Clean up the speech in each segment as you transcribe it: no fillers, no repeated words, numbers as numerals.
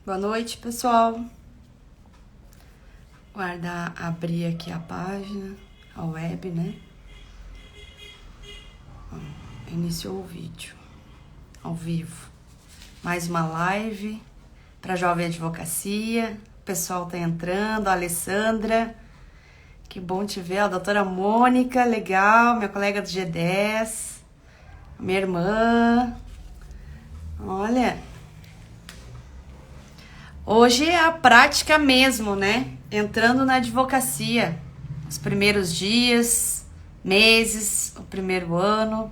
Boa noite, pessoal. Abrir aqui a página, a web, né? Iniciou o vídeo, ao vivo. Mais uma live para Jovem Advocacia. O pessoal tá entrando, a Alessandra. Que bom te ver, a doutora Mônica, legal, minha colega do G10. Minha irmã. Olha... Hoje é a prática mesmo, né? Entrando na advocacia. Os primeiros dias, meses, o primeiro ano.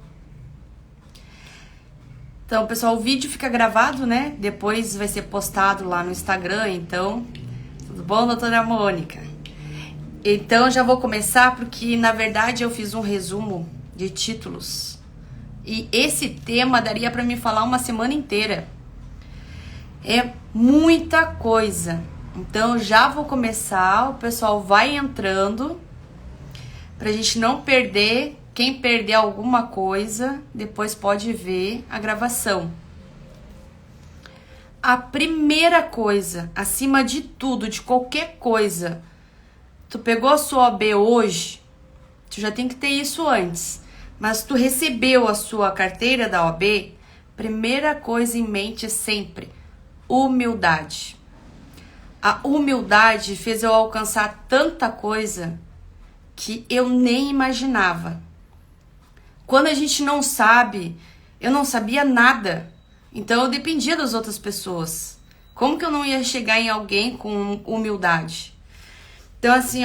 Então, pessoal, o vídeo fica gravado, né? Depois vai ser postado lá no Instagram, então... Tudo bom, doutora Mônica? Então, já vou começar porque, na verdade, eu fiz um resumo de títulos. E esse tema daria para me falar uma semana inteira. É muita coisa. Então já vou começar, o pessoal vai entrando pra gente não perder. Quem perder alguma coisa, depois pode ver a gravação. A primeira coisa, acima de tudo, de qualquer coisa, tu pegou a sua OAB hoje, tu já tem que ter isso antes. Mas tu recebeu a sua carteira da OAB, primeira coisa em mente sempre: humildade. A humildade fez eu alcançar tanta coisa que eu nem imaginava. Quando a gente não sabe, eu não sabia nada, então eu dependia das outras pessoas. Como que eu não ia chegar em alguém com humildade? Então assim,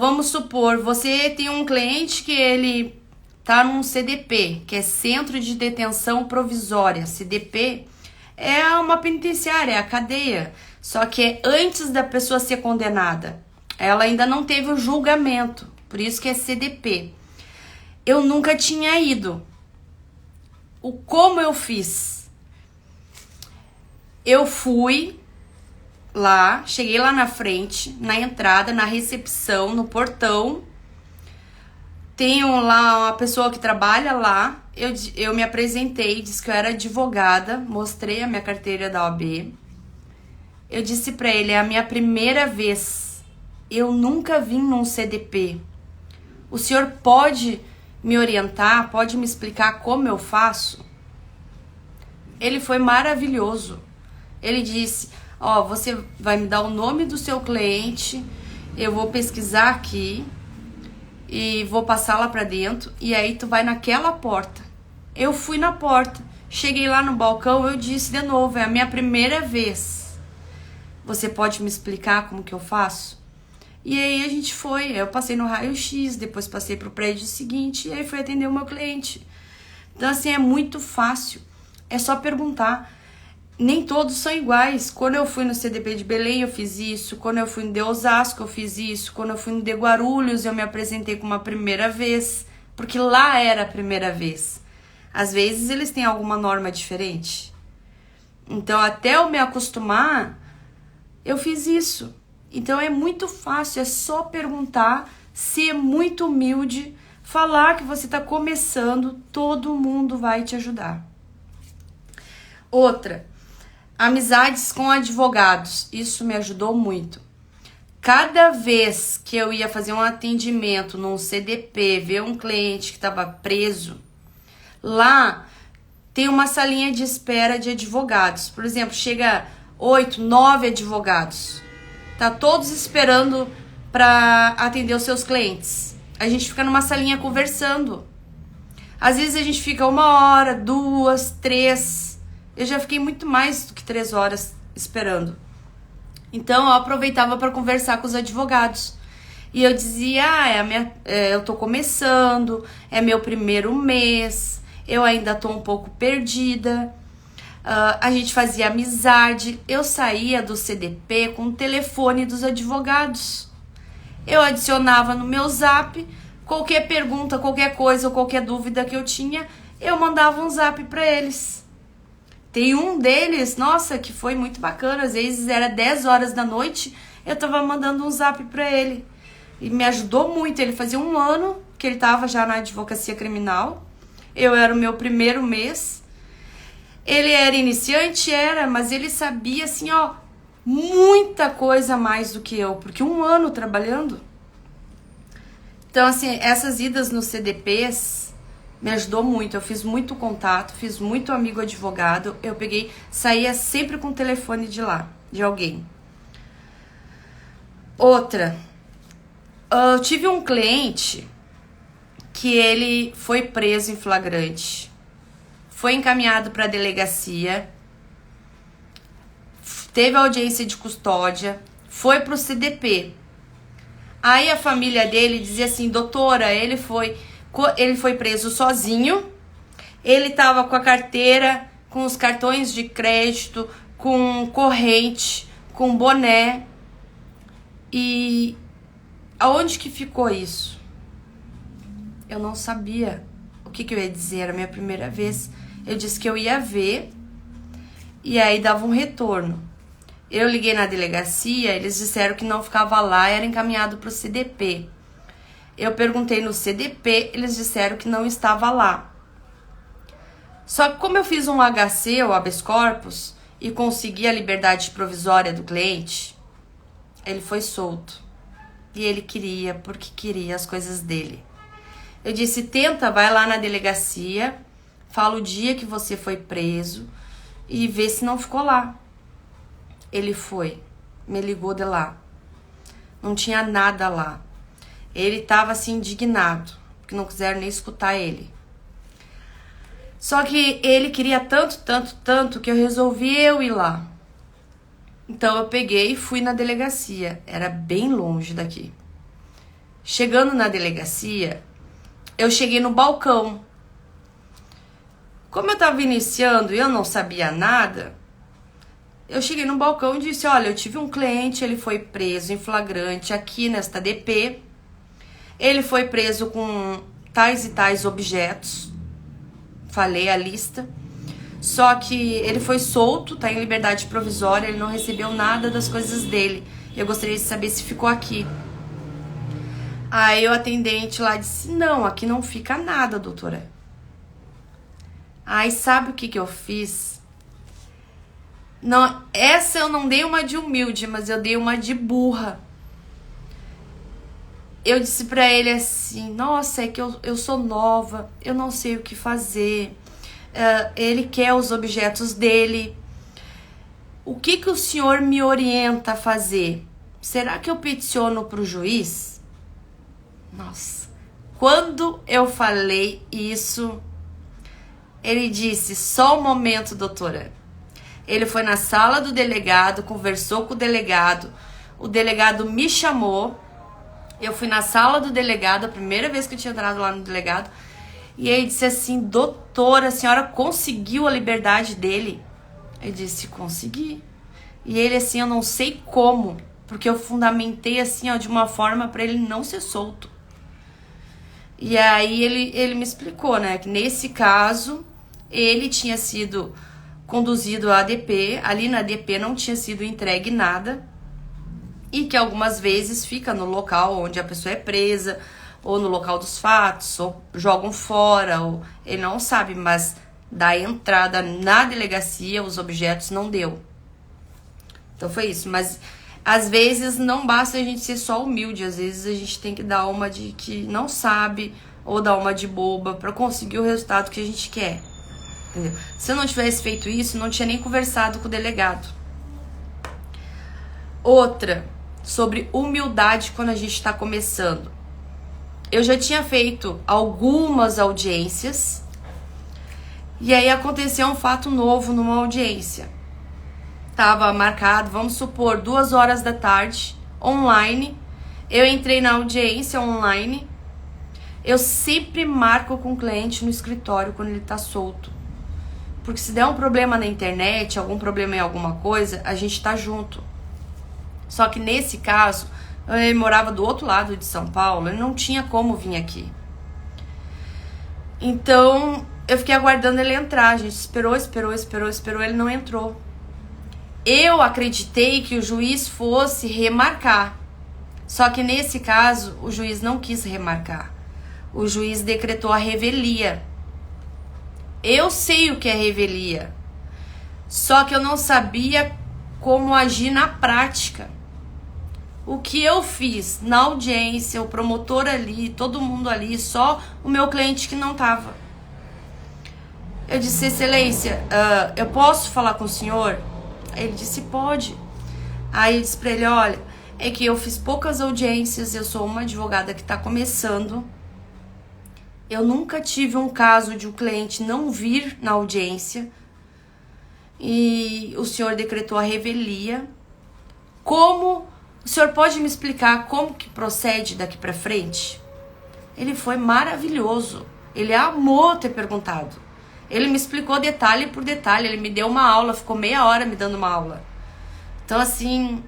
vamos supor, você tem um cliente que ele tá num CDP, que é Centro de Detenção Provisória. CDP é uma penitenciária, é a cadeia. Só que é antes da pessoa ser condenada. Ela ainda não teve o julgamento. Por isso que é CDP. Eu nunca tinha ido. Como eu fiz? Eu fui lá, cheguei lá na frente, na entrada, na recepção, no portão. Tenho lá uma pessoa que trabalha lá. Eu me apresentei, disse que eu era advogada, mostrei a minha carteira da OAB. Eu disse pra ele, é a minha primeira vez. Eu nunca vim num CDP. O senhor pode me orientar, pode me explicar como eu faço? Ele foi maravilhoso. Ele disse, você vai me dar o nome do seu cliente, eu vou pesquisar aqui e vou passar lá pra dentro, e aí tu vai naquela porta. Eu fui na porta, cheguei lá no balcão, eu disse de novo, é a minha primeira vez. Você pode me explicar como que eu faço? E aí a gente foi, eu passei no raio-x, depois passei pro prédio seguinte, e aí fui atender o meu cliente. Então assim, é muito fácil, é só perguntar. Nem todos são iguais. Quando eu fui no CDP de Belém, eu fiz isso. Quando eu fui no de Osasco, eu fiz isso. Quando eu fui no de Guarulhos, eu me apresentei como a primeira vez, porque lá era a primeira vez. Às vezes eles têm alguma norma diferente. Então, até eu me acostumar, eu fiz isso. Então, é muito fácil, é só perguntar, ser muito humilde, falar que você está começando, todo mundo vai te ajudar. Outra, amizades com advogados. Isso me ajudou muito. Cada vez que eu ia fazer um atendimento num CDP, ver um cliente que estava preso, lá tem uma salinha de espera de advogados. Por exemplo, chega 8, 9 advogados. Tá todos esperando para atender os seus clientes. A gente fica numa salinha conversando. Às vezes a gente fica 1 hora, 2, 3. Eu já fiquei muito mais do que 3 horas esperando. Então eu aproveitava para conversar com os advogados. E eu dizia, eu tô começando, é meu primeiro mês, eu ainda tô um pouco perdida. A gente fazia amizade. Eu saía do CDP com o telefone dos advogados. Eu adicionava no meu zap, qualquer pergunta, qualquer coisa ou qualquer dúvida que eu tinha, eu mandava um zap para eles. Tem um deles, nossa, que foi muito bacana. Às vezes era 10 horas da noite, eu tava mandando um zap para ele. E me ajudou muito. Ele fazia 1 ano que ele tava já na advocacia criminal. Eu era o meu primeiro mês. Ele era iniciante? Era, mas ele sabia, assim, ó, muita coisa mais do que eu, porque 1 ano trabalhando. Então, assim, essas idas nos CDPs me ajudou muito. Eu fiz muito contato, fiz muito amigo advogado. Eu saía sempre com o telefone de lá, de alguém. Outra, eu tive um cliente que ele foi preso em flagrante, foi encaminhado para a delegacia, teve audiência de custódia, foi pro CDP. Aí a família dele dizia assim, doutora, ele foi preso sozinho, ele tava com a carteira, com os cartões de crédito, com corrente, com boné. E aonde que ficou isso? Eu não sabia o que eu ia dizer, era a minha primeira vez. Eu disse que eu ia ver e aí dava um retorno. Eu liguei na delegacia, eles disseram que não ficava lá, era encaminhado para o CDP. Eu perguntei no CDP, eles disseram que não estava lá. Só que como eu fiz um HC, o habeas corpus, e consegui a liberdade provisória do cliente, ele foi solto. E ele queria, porque queria as coisas dele. Eu disse, tenta, vai lá na delegacia, fala o dia que você foi preso e vê se não ficou lá. Ele foi, me ligou de lá. Não tinha nada lá. Ele estava assim indignado, porque não quiseram nem escutar ele. Só que ele queria tanto que eu resolvi eu ir lá. Então eu peguei e fui na delegacia. Era bem longe daqui. Chegando na delegacia, eu cheguei no balcão. Como eu estava iniciando e eu não sabia nada, eu cheguei no balcão e disse, olha, eu tive um cliente, ele foi preso em flagrante aqui nesta DP. Ele foi preso com tais e tais objetos. Falei a lista. Só que ele foi solto, tá em liberdade provisória, ele não recebeu nada das coisas dele. Eu gostaria de saber se ficou aqui. Aí o atendente lá disse, não, aqui não fica nada, doutora. Aí sabe o que eu fiz? Não, essa eu não dei uma de humilde, mas eu dei uma de burra. Eu disse pra ele assim, nossa, é que eu sou nova, eu não sei o que fazer. Ele quer os objetos dele. O que o senhor me orienta a fazer? Será que eu peticiono pro juiz? Nossa, quando eu falei isso, ele disse, só um momento, doutora. Ele foi na sala do delegado, conversou com o delegado me chamou, eu fui na sala do delegado, a primeira vez que eu tinha entrado lá no delegado, e ele disse assim, doutora, a senhora conseguiu a liberdade dele? Eu disse, consegui. E ele assim, eu não sei como, porque eu fundamentei assim, ó, de uma forma para ele não ser solto. E aí ele me explicou, né, que nesse caso, ele tinha sido conduzido à ADP, ali na ADP não tinha sido entregue nada, e que algumas vezes fica no local onde a pessoa é presa, ou no local dos fatos, ou jogam fora, ou ele não sabe, mas da entrada na delegacia os objetos não deu. Então foi isso, mas às vezes não basta a gente ser só humilde, às vezes a gente tem que dar uma de que não sabe, ou dar uma de boba para conseguir o resultado que a gente quer. Entendeu? Se eu não tivesse feito isso, não tinha nem conversado com o delegado. Outra, sobre humildade quando a gente está começando. Eu já tinha feito algumas audiências e aí aconteceu um fato novo numa audiência. Tava marcado, vamos supor, 2h da tarde, online. Eu entrei na audiência online. Eu sempre marco com o cliente no escritório quando ele tá solto. Porque se der um problema na internet, algum problema em alguma coisa, a gente tá junto. Só que nesse caso, ele morava do outro lado de São Paulo, ele não tinha como vir aqui. Então, eu fiquei aguardando ele entrar. A gente esperou, ele não entrou. Eu acreditei que o juiz fosse remarcar. Só que nesse caso, o juiz não quis remarcar. O juiz decretou a revelia. Eu sei o que é revelia. Só que eu não sabia como agir na prática. O que eu fiz na audiência, o promotor ali, todo mundo ali, só o meu cliente que não tava. Eu disse, excelência, eu posso falar com o senhor? Aí ele disse, pode. Aí eu disse pra ele, olha, é que eu fiz poucas audiências, eu sou uma advogada que tá começando. Eu nunca tive um caso de um cliente não vir na audiência e o senhor decretou a revelia. Como o senhor pode me explicar como que procede daqui pra frente? Ele foi maravilhoso. Ele amou ter perguntado. Ele me explicou detalhe por detalhe. Ele me deu uma aula, ficou meia hora me dando uma aula. Então, assim,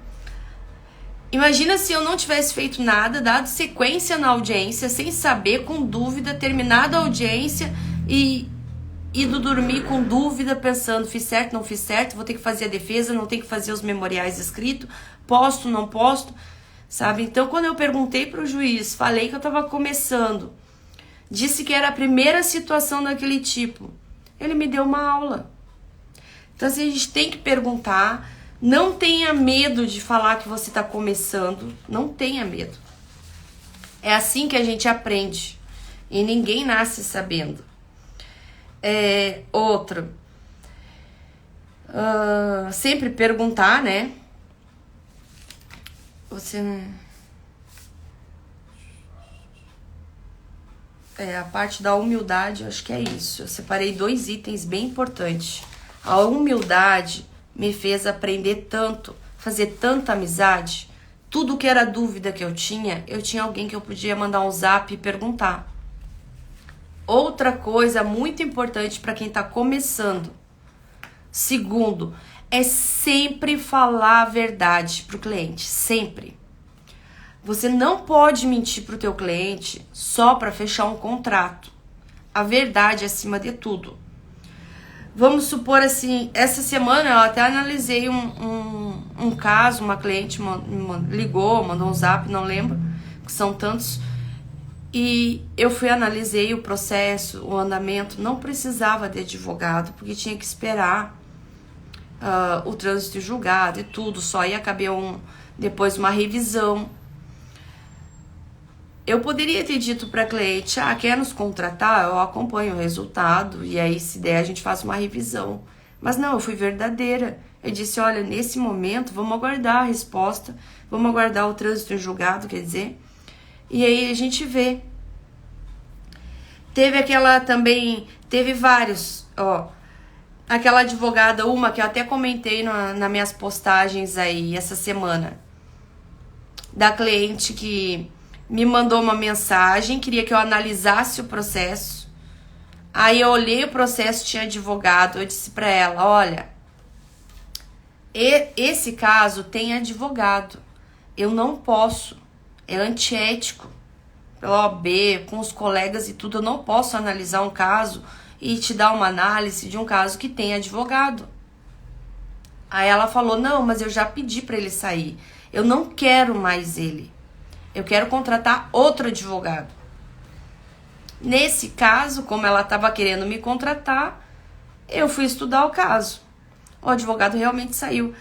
imagina se eu não tivesse feito nada, dado sequência na audiência, sem saber, com dúvida, terminado a audiência e ido dormir com dúvida, pensando, fiz certo, não fiz certo, vou ter que fazer a defesa, não tenho que fazer os memoriais escritos, posto, não posto, sabe? Então, quando eu perguntei para o juiz, falei que eu estava começando, disse que era a primeira situação daquele tipo, ele me deu uma aula. Então, assim, a gente tem que perguntar, não tenha medo de falar que você está começando, não tenha medo. É assim que a gente aprende, e ninguém nasce sabendo. Outro, sempre perguntar, né? A parte da humildade, eu acho que é isso. Eu separei 2 itens bem importantes. A humildade me fez aprender tanto, fazer tanta amizade. Tudo que era dúvida que eu tinha alguém que eu podia mandar um zap e perguntar. Outra coisa muito importante para quem está começando. Segundo, é sempre falar a verdade para o cliente, sempre. Você não pode mentir para o teu cliente só para fechar um contrato. A verdade é acima de tudo. Vamos supor assim, essa semana eu até analisei um caso, uma cliente ligou, mandou um zap, não lembro, que são tantos. E eu analisei o processo, o andamento, não precisava de advogado, porque tinha que esperar o trânsito julgado e tudo, só ia caber depois uma revisão. Eu poderia ter dito para a cliente, quer nos contratar? Eu acompanho o resultado e aí se der a gente faz uma revisão. Mas não, eu fui verdadeira. Eu disse, olha, nesse momento vamos aguardar a resposta, vamos aguardar o trânsito julgado, quer dizer, e aí a gente vê. Teve vários, aquela advogada, uma que eu até comentei nas minhas postagens aí essa semana, da cliente que me mandou uma mensagem, queria que eu analisasse o processo. Aí eu olhei o processo, tinha advogado, eu disse pra ela, olha, esse caso tem advogado, eu não posso, é antiético, pela OAB, com os colegas e tudo, eu não posso analisar um caso e te dar uma análise de um caso que tem advogado. Aí ela falou, não, mas eu já pedi pra ele sair, eu não quero mais ele. Eu quero contratar outro advogado. Nesse caso, como ela estava querendo me contratar, eu fui estudar o caso. O advogado realmente saiu.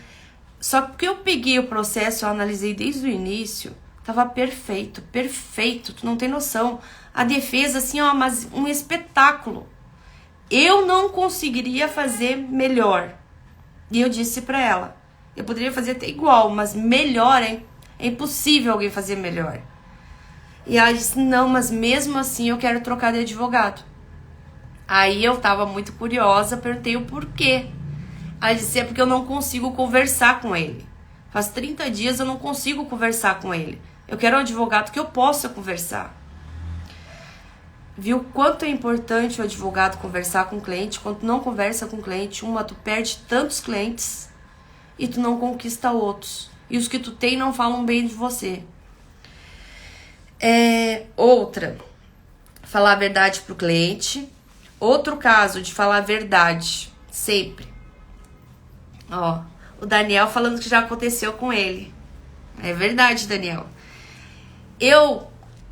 Só que eu peguei o processo, eu analisei desde o início, estava perfeito, perfeito, tu não tem noção. A defesa, assim, mas um espetáculo. Eu não conseguiria fazer melhor. E eu disse para ela, eu poderia fazer até igual, mas melhor, hein? É impossível alguém fazer melhor. E ela disse, não, mas mesmo assim eu quero trocar de advogado. Aí eu tava muito curiosa, perguntei o porquê. Ela disse, é porque eu não consigo conversar com ele. Faz 30 dias eu não consigo conversar com ele. Eu quero um advogado que eu possa conversar. Viu quanto é importante o advogado conversar com o cliente? Quando tu não conversa com o cliente, tu perde tantos clientes e tu não conquista outros. E os que tu tem não falam bem de você. Outra, falar a verdade pro cliente. Outro caso de falar a verdade, sempre. O Daniel falando que já aconteceu com ele. É verdade, Daniel.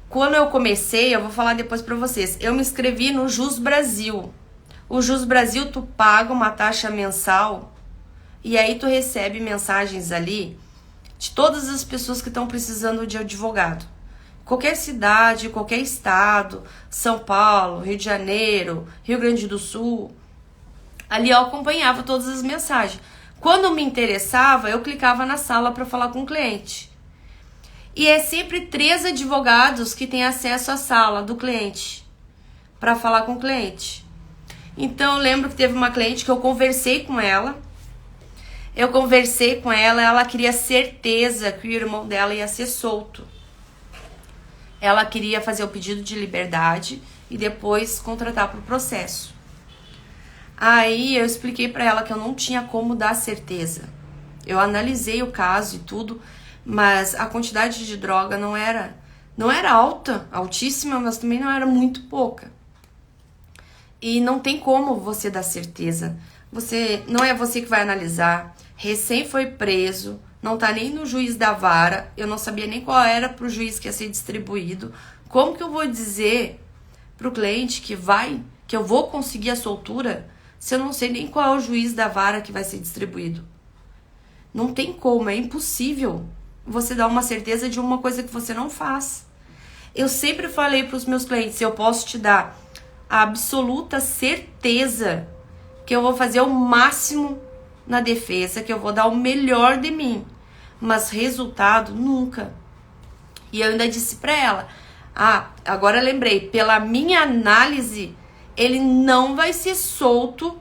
Quando eu comecei, eu vou falar depois pra vocês, eu me inscrevi no Jus Brasil. O Jus Brasil, tu paga uma taxa mensal E aí tu recebe mensagens ali de todas as pessoas que estão precisando de advogado. Qualquer cidade, qualquer estado, São Paulo, Rio de Janeiro, Rio Grande do Sul. Ali eu acompanhava todas as mensagens. Quando me interessava, eu clicava na sala para falar com o cliente. E é sempre 3 advogados que têm acesso à sala do cliente para falar com o cliente. Então eu lembro que teve uma cliente que eu conversei com ela. Ela queria certeza que o irmão dela ia ser solto. Ela queria fazer o pedido de liberdade e depois contratar para o processo. Aí eu expliquei para ela que eu não tinha como dar certeza. Eu analisei o caso e tudo, mas a quantidade de droga não era alta, altíssima, mas também não era muito pouca. E não tem como você dar certeza. Não é você que vai analisar. Recém foi preso, não tá nem no juiz da vara, eu não sabia nem qual era pro juiz que ia ser distribuído. Como que eu vou dizer pro cliente que eu vou conseguir a soltura se eu não sei nem qual é o juiz da vara que vai ser distribuído? Não tem como, é impossível você dar uma certeza de uma coisa que você não faz. Eu sempre falei pros meus clientes, eu posso te dar a absoluta certeza que eu vou fazer o máximo na defesa, que eu vou dar o melhor de mim, mas resultado nunca. E eu ainda disse pra ela, agora lembrei, pela minha análise, ele não vai ser solto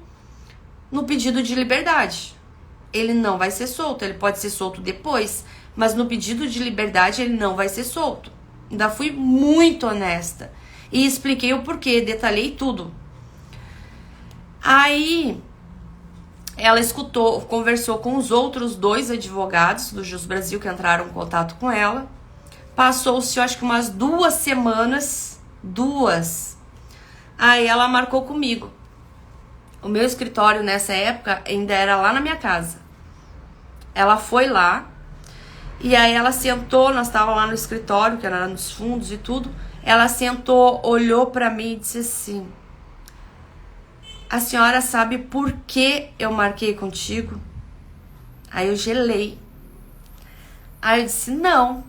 no pedido de liberdade. Ele não vai ser solto, ele pode ser solto depois, mas no pedido de liberdade ele não vai ser solto. Ainda fui muito honesta e expliquei o porquê, detalhei tudo. Aí ela escutou, conversou com os outros 2 advogados do Jus Brasil que entraram em contato com ela. Passou-se, eu acho que umas 2 semanas, 2. Aí ela marcou comigo. O meu escritório nessa época ainda era lá na minha casa. Ela foi lá e aí ela sentou, nós estávamos lá no escritório, que era nos fundos e tudo. Ela sentou, olhou pra mim e disse assim: a senhora sabe por que eu marquei contigo? Aí eu gelei. Aí eu disse, não.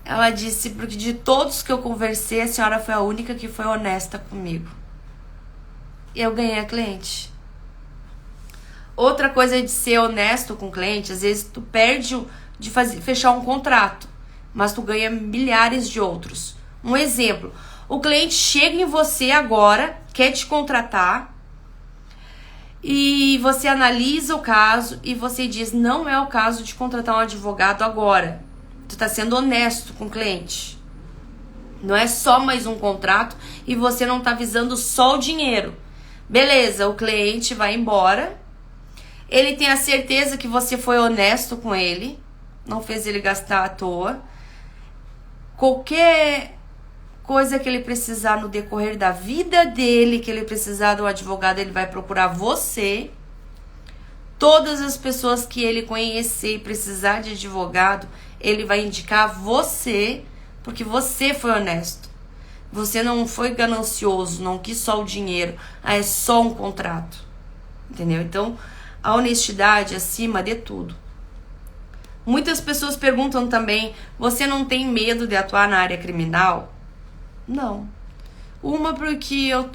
Ela disse, porque de todos que eu conversei, a senhora foi a única que foi honesta comigo. E eu ganhei a cliente. Outra coisa de ser honesto com o cliente, às vezes tu perde de fechar um contrato, mas tu ganha milhares de outros. Um exemplo, o cliente chega em você agora, quer te contratar, e você analisa o caso e você diz, não é o caso de contratar um advogado agora. Tu tá sendo honesto com o cliente. Não é só mais um contrato e você não tá visando só o dinheiro. Beleza, o cliente vai embora. Ele tem a certeza que você foi honesto com ele, não fez ele gastar à toa. Qualquer coisa que ele precisar no decorrer da vida dele, que ele precisar do advogado, ele vai procurar você. Todas as pessoas que ele conhecer e precisar de advogado, ele vai indicar você, porque você foi honesto. Você não foi ganancioso, não quis só o dinheiro, é só um contrato. Entendeu? Então, a honestidade acima de tudo. Muitas pessoas perguntam também, você não tem medo de atuar na área criminal? Não. Uma porque eu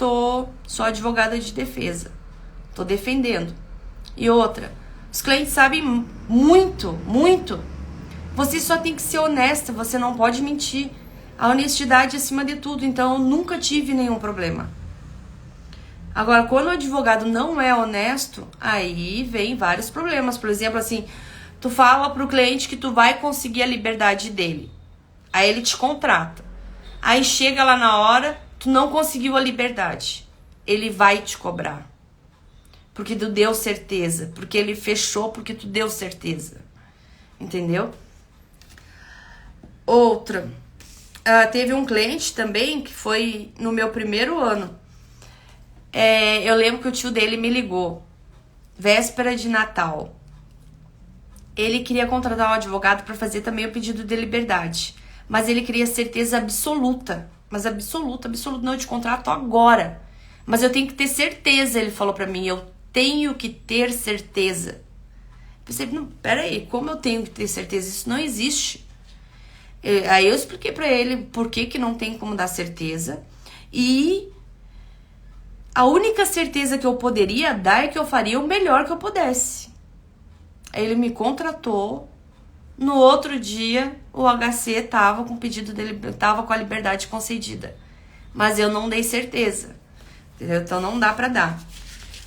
sou advogada de defesa. Tô defendendo. E outra, os clientes sabem muito. Você só tem que ser honesta, você não pode mentir. A honestidade acima de tudo, então eu nunca tive nenhum problema. Agora, quando o advogado não é honesto, aí vem vários problemas. Por exemplo, assim, tu fala pro cliente que tu vai conseguir a liberdade dele. Aí ele te contrata. Aí chega lá na hora, tu não conseguiu a liberdade. Ele vai te cobrar. Porque tu deu certeza. Porque ele fechou porque tu deu certeza. Entendeu? Outra. Teve um cliente também que foi no meu primeiro ano. Eu lembro que o tio dele me ligou. Véspera de Natal. Ele queria contratar um advogado para fazer também o pedido de liberdade. Mas ele queria certeza absoluta. Mas absoluta. Não, eu te contrato agora. Mas eu tenho que ter certeza, ele falou pra mim. Eu tenho que ter certeza. Pensei, não, peraí, como eu tenho que ter certeza? Isso não existe. Aí eu expliquei pra ele por que não tem como dar certeza. E a única certeza que eu poderia dar é que eu faria o melhor que eu pudesse. Aí ele me contratou. No outro dia, o HC tava com o pedido dele, tava com a liberdade concedida. Mas eu não dei certeza. Entendeu? Então não dá pra dar.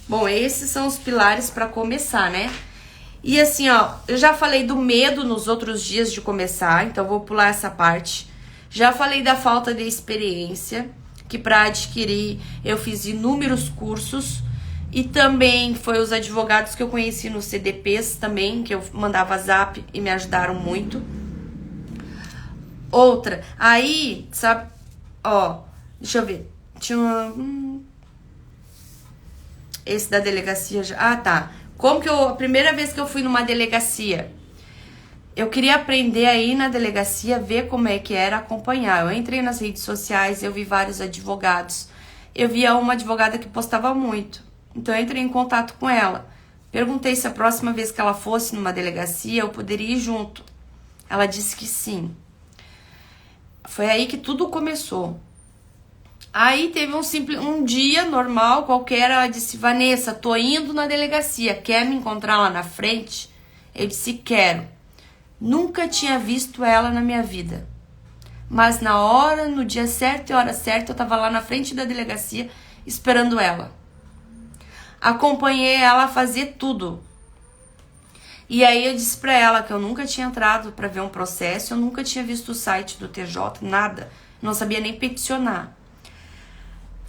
Bom, esses são os pilares pra começar, né? E assim, ó, eu já falei do medo nos outros dias de começar, então vou pular essa parte. Já falei da falta de experiência, que pra adquirir eu fiz inúmeros cursos. E também foi os advogados que eu conheci nos CDPs também, que eu mandava zap e me ajudaram muito. Outra, aí, sabe, ó, deixa eu ver, tinha uma... esse da delegacia já... Ah, tá. Como que a primeira vez que eu fui numa delegacia, eu queria aprender aí na delegacia, ver como é que era acompanhar. Eu entrei nas redes sociais, eu vi vários advogados. Eu via uma advogada que postava muito. Então eu entrei em contato com ela. Perguntei se a próxima vez que ela fosse numa delegacia, eu poderia ir junto. Ela disse que sim. Foi aí que tudo começou. Aí teve um dia normal, qualquer, ela disse, Vanessa, tô indo na delegacia, quer me encontrar lá na frente? Eu disse, quero. Nunca tinha visto ela na minha vida. Mas na hora, no dia certo e hora certa, eu tava lá na frente da delegacia, esperando ela. Acompanhei ela a fazer tudo. E aí eu disse pra ela que eu nunca tinha entrado pra ver um processo, eu nunca tinha visto o site do TJ, nada. Não sabia nem peticionar.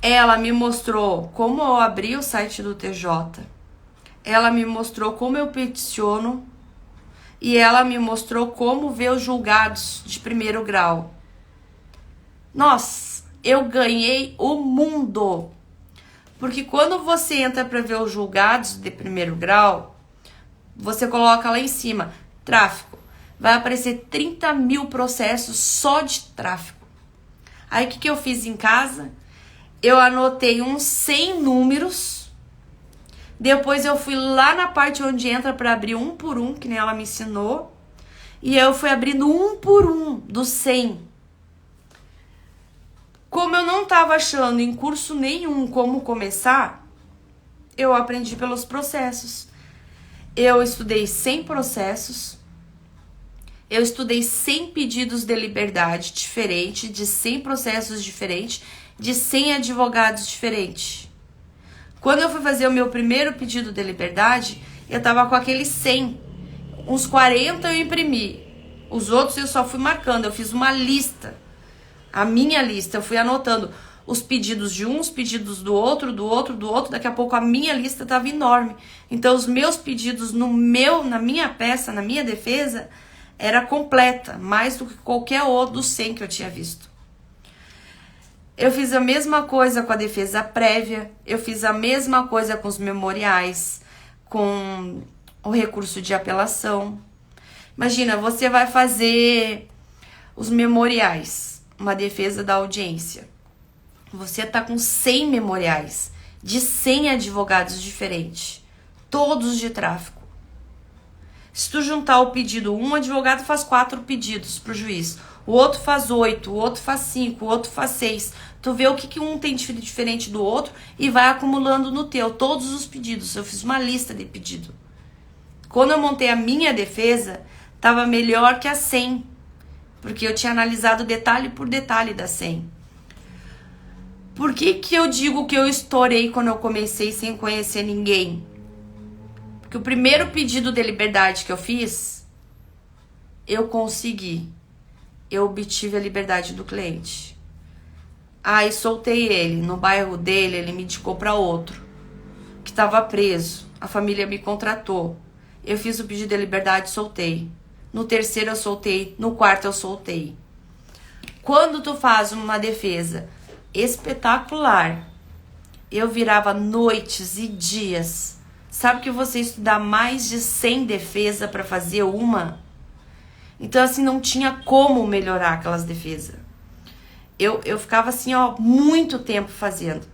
Ela me mostrou como eu abri o site do TJ. Ela me mostrou como eu peticiono. E ela me mostrou como ver os julgados de primeiro grau. Nossa, eu ganhei o mundo. Porque quando você entra para ver os julgados de primeiro grau, você coloca lá em cima, tráfico. Vai aparecer 30 mil processos só de tráfico. Aí o que eu fiz em casa? Eu anotei uns 100 números. Depois eu fui lá na parte onde entra para abrir um por um, que nem ela me ensinou. E eu fui abrindo um por um dos 100. Como eu não estava achando em curso nenhum como começar, eu aprendi pelos processos. Eu estudei 100 processos, eu estudei 100 pedidos de liberdade diferentes, de 100 processos diferentes, de 100 advogados diferentes. Quando eu fui fazer o meu primeiro pedido de liberdade, eu estava com aqueles 100. Uns 40 eu imprimi, os outros eu só fui marcando, eu fiz uma lista. A minha lista, eu fui anotando os pedidos de um, os pedidos do outro, daqui a pouco a minha lista estava enorme. Então os meus pedidos na minha peça, na minha defesa, era completa, mais do que qualquer outro dos 100 que eu tinha visto. Eu fiz a mesma coisa com a defesa prévia, eu fiz a mesma coisa com os memoriais, com o recurso de apelação. Imagina, você vai fazer os memoriais, uma defesa da audiência. Você tá com 100 memoriais de 100 advogados diferentes, todos de tráfico. Se tu juntar o pedido, um advogado faz 4 pedidos pro juiz, o outro faz 8, o outro faz 5, o outro faz 6. Tu vê o que um tem diferente do outro e vai acumulando no teu todos os pedidos. Eu fiz uma lista de pedido. Quando eu montei a minha defesa, tava melhor que a 100, porque eu tinha analisado detalhe por detalhe da 100. Por que eu digo que eu estourei quando eu comecei sem conhecer ninguém? Porque o primeiro pedido de liberdade que eu fiz, eu consegui. Eu obtive a liberdade do cliente. Aí soltei ele. No bairro dele, ele me indicou para outro, que estava preso. A família me contratou. Eu fiz o pedido de liberdade e soltei. No terceiro eu soltei. No quarto eu soltei. Quando tu faz uma defesa espetacular, eu virava noites e dias. Sabe que você estudar mais de 100 defesas para fazer uma? Então assim, não tinha como melhorar aquelas defesas. Eu ficava assim, ó, muito tempo fazendo.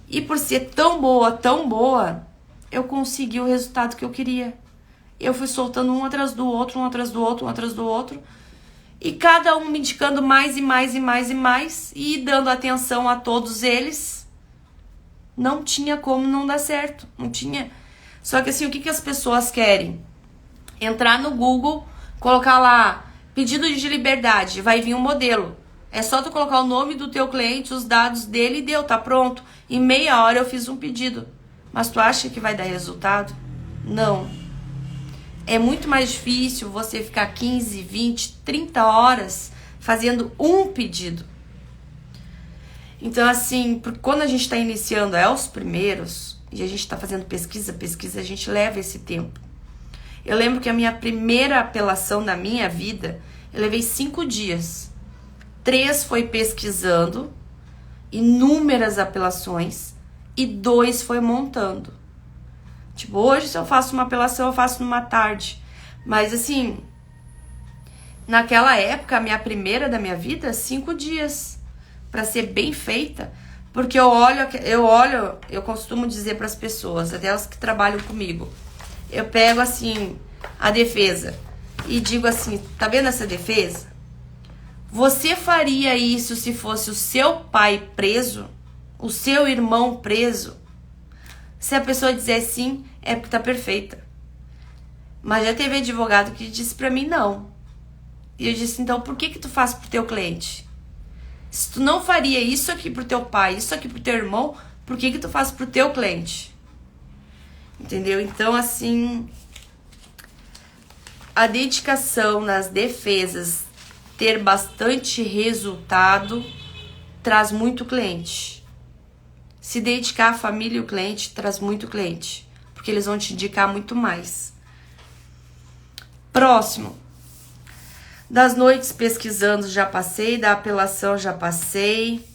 E por ser tão boa, eu consegui o resultado que eu queria. Eu fui soltando um atrás do outro, um atrás do outro, um atrás do outro. E cada um me indicando mais e mais e mais e mais. E dando atenção a todos eles. Não tinha como não dar certo. Não tinha. Só que assim, o que as pessoas querem? Entrar no Google, colocar lá pedido de liberdade, vai vir um modelo. É só tu colocar o nome do teu cliente, os dados dele e deu, tá pronto. Em meia hora eu fiz um pedido. Mas tu acha que vai dar resultado? Não. É muito mais difícil você ficar 15, 20, 30 horas fazendo um pedido. Então assim, quando a gente está iniciando os primeiros, e a gente está fazendo pesquisa, a gente leva esse tempo. Eu lembro que a minha primeira apelação da minha vida, eu levei 5 dias. 3 foi pesquisando, inúmeras apelações, e 2 foi montando. Tipo, hoje se eu faço uma apelação, eu faço numa tarde. Mas assim, naquela época, a minha primeira da minha vida, 5 dias. Pra ser bem feita. Porque eu costumo dizer para as pessoas, até as que trabalham comigo. Eu pego assim, a defesa e digo assim, tá vendo essa defesa? Você faria isso se fosse o seu pai preso? O seu irmão preso? Se a pessoa dizer sim, é porque tá perfeita. Mas já teve advogado que disse pra mim não. E eu disse, então por que tu faz pro teu cliente? Se tu não faria isso aqui pro teu pai, isso aqui pro teu irmão, por que tu faz pro teu cliente? Entendeu? Então, assim, a dedicação nas defesas, ter bastante resultado, traz muito cliente. Se dedicar à família e o cliente, traz muito cliente. Porque eles vão te indicar muito mais. Próximo. Das noites pesquisando já passei, da apelação já passei.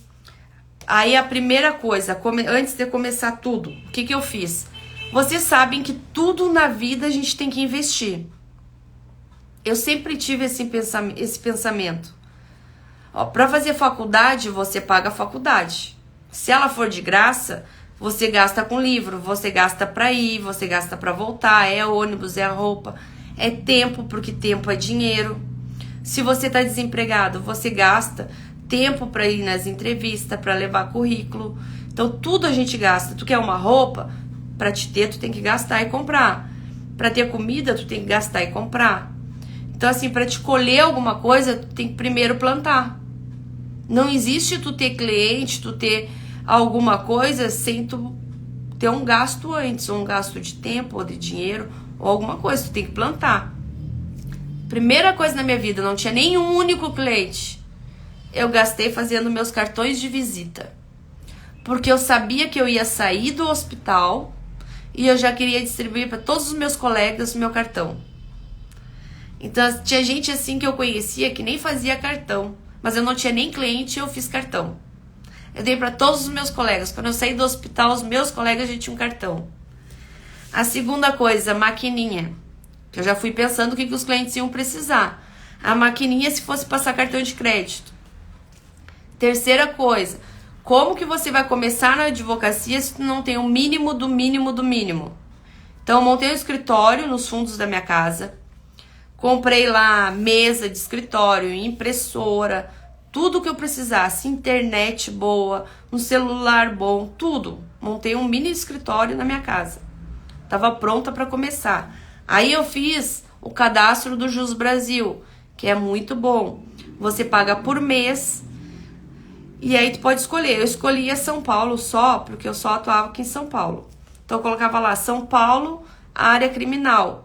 Aí a primeira coisa, antes de começar tudo, o que eu fiz? Vocês sabem que tudo na vida a gente tem que investir. Eu sempre tive esse pensamento. Para fazer faculdade, você paga a faculdade. Se ela for de graça, você gasta com livro, você gasta para ir, você gasta para voltar, é ônibus, é a roupa, é tempo, porque tempo é dinheiro. Se você tá desempregado, você gasta tempo para ir nas entrevistas, para levar currículo. Então tudo a gente gasta. Tu quer uma roupa? Para te ter, tu tem que gastar e comprar. Para ter comida, tu tem que gastar e comprar. Então assim, para te colher alguma coisa, tu tem que primeiro plantar. Não existe tu ter cliente, tu ter alguma coisa sem tu ter um gasto antes, ou um gasto de tempo, ou de dinheiro, ou alguma coisa, tu tem que plantar. Primeira coisa na minha vida, não tinha nenhum único cliente. Eu gastei fazendo meus cartões de visita. Porque eu sabia que eu ia sair do hospital e eu já queria distribuir para todos os meus colegas o meu cartão. Então tinha gente assim que eu conhecia que nem fazia cartão. Mas eu não tinha nem cliente e eu fiz cartão. Eu dei para todos os meus colegas. Quando eu saí do hospital, os meus colegas já tinham cartão. A segunda coisa, maquininha. Que eu já fui pensando o que os clientes iam precisar. A maquininha se fosse passar cartão de crédito. Terceira coisa, como que você vai começar na advocacia se tu não tem o mínimo do mínimo do mínimo? Então eu montei um escritório nos fundos da minha casa. Comprei lá mesa de escritório, impressora, tudo que eu precisasse, internet boa, um celular bom, tudo. Montei um mini escritório na minha casa. Tava pronta para começar. Aí eu fiz o cadastro do Jus Brasil, que é muito bom. Você paga por mês e aí tu pode escolher. Eu escolhia São Paulo só, porque eu só atuava aqui em São Paulo. Então eu colocava lá São Paulo, área criminal.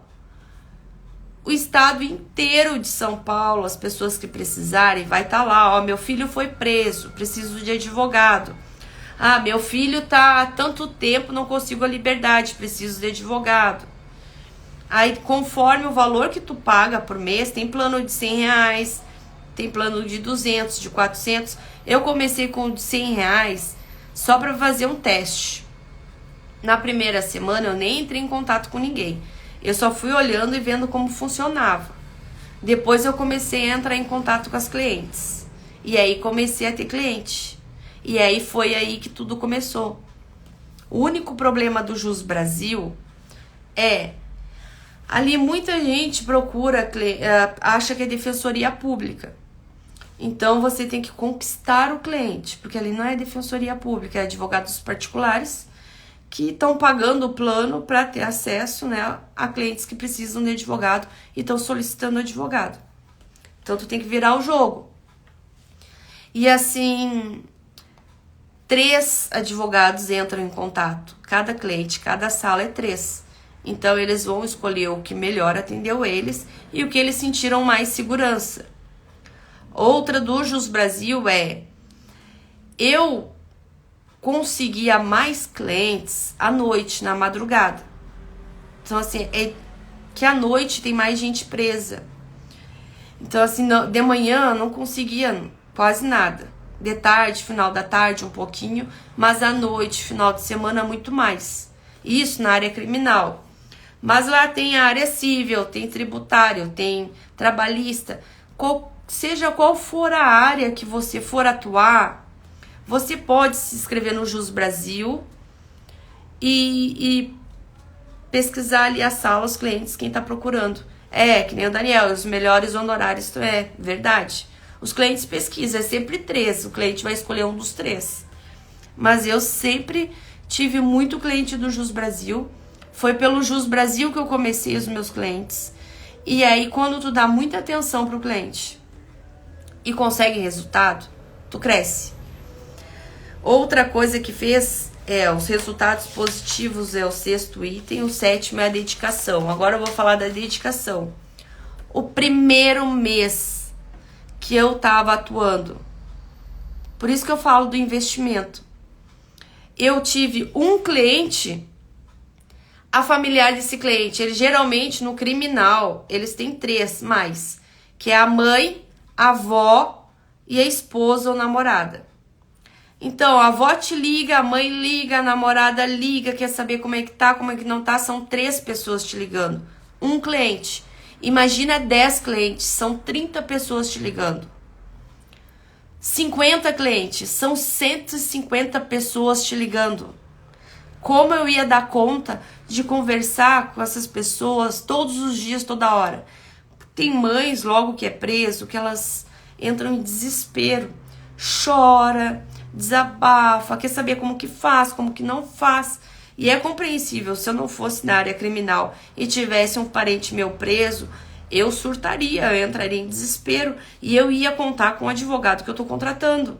O estado inteiro de São Paulo, as pessoas que precisarem, vai estar lá. Ó, meu filho foi preso, preciso de advogado. Ah, meu filho tá há tanto tempo, não consigo a liberdade, preciso de advogado. Aí, conforme o valor que tu paga por mês, tem plano de R$100, tem plano de 200, de 400. Eu comecei com de R$100 só para fazer um teste. Na primeira semana, eu nem entrei em contato com ninguém. Eu só fui olhando e vendo como funcionava. Depois eu comecei a entrar em contato com as clientes. E aí comecei a ter cliente. E aí foi aí que tudo começou. O único problema do Jus Brasil é Ali muita gente procura, acha que é defensoria pública. Então você tem que conquistar o cliente, porque ali não é defensoria pública, é advogados particulares que estão pagando o plano para ter acesso, né, a clientes que precisam de advogado e estão solicitando advogado. Então tu tem que virar o jogo. E assim, 3 advogados entram em contato. Cada cliente, cada sala é 3. Então eles vão escolher o que melhor atendeu eles e o que eles sentiram mais segurança. Outra do Jus Brasil é: eu conseguia mais clientes à noite, na madrugada. Então assim, é que à noite tem mais gente presa. Então assim, de manhã não conseguia quase nada. De tarde, final da tarde um pouquinho, mas à noite, final de semana muito mais. Isso na área criminal. Mas lá tem a área civil, tem tributário, tem trabalhista. Seja qual for a área que você for atuar, você pode se inscrever no Jus Brasil e pesquisar ali a sala, os clientes, quem está procurando. Que nem o Daniel, os melhores honorários, é verdade. Os clientes pesquisam, é sempre 3, o cliente vai escolher um dos 3. Mas eu sempre tive muito cliente do Jus Brasil. Foi pelo Jus Brasil que eu comecei os meus clientes. E aí, quando tu dá muita atenção pro cliente e consegue resultado, tu cresce. Outra coisa que fez os resultados positivos é o 6º item, o 7º é a dedicação. Agora eu vou falar da dedicação. O primeiro mês que eu tava atuando, por isso que eu falo do investimento, eu tive um cliente, a familiar desse cliente, ele geralmente no criminal, eles têm 3 mais, que é a mãe, a avó e a esposa ou namorada. Então, a avó te liga, a mãe liga, a namorada liga, quer saber como é que tá, como é que não tá, são 3 pessoas te ligando. Um cliente. Imagina 10 clientes, são 30 pessoas te ligando. 50 clientes, são 150 pessoas te ligando. Como eu ia dar conta de conversar com essas pessoas todos os dias, toda hora? Tem mães, logo que é preso, que elas entram em desespero. Chora, desabafa, quer saber como que faz, como que não faz. E é compreensível, se eu não fosse na área criminal e tivesse um parente meu preso, eu surtaria, eu entraria em desespero e eu ia contar com o advogado que eu tô contratando.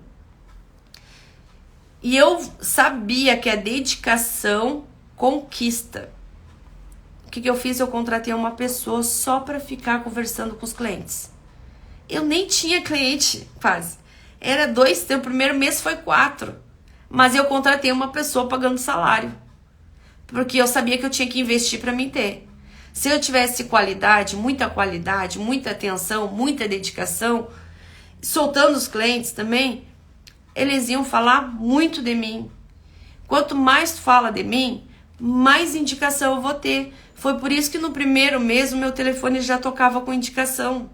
E eu sabia que a dedicação conquista. O que eu fiz? Eu contratei uma pessoa só para ficar conversando com os clientes. Eu nem tinha cliente, quase. Era 2, o primeiro mês foi 4. Mas eu contratei uma pessoa pagando salário. Porque eu sabia que eu tinha que investir para mim ter. Se eu tivesse qualidade, muita atenção, muita dedicação, soltando os clientes também, eles iam falar muito de mim. Quanto mais tu fala de mim, mais indicação eu vou ter. Foi por isso que no primeiro mês o meu telefone já tocava com indicação.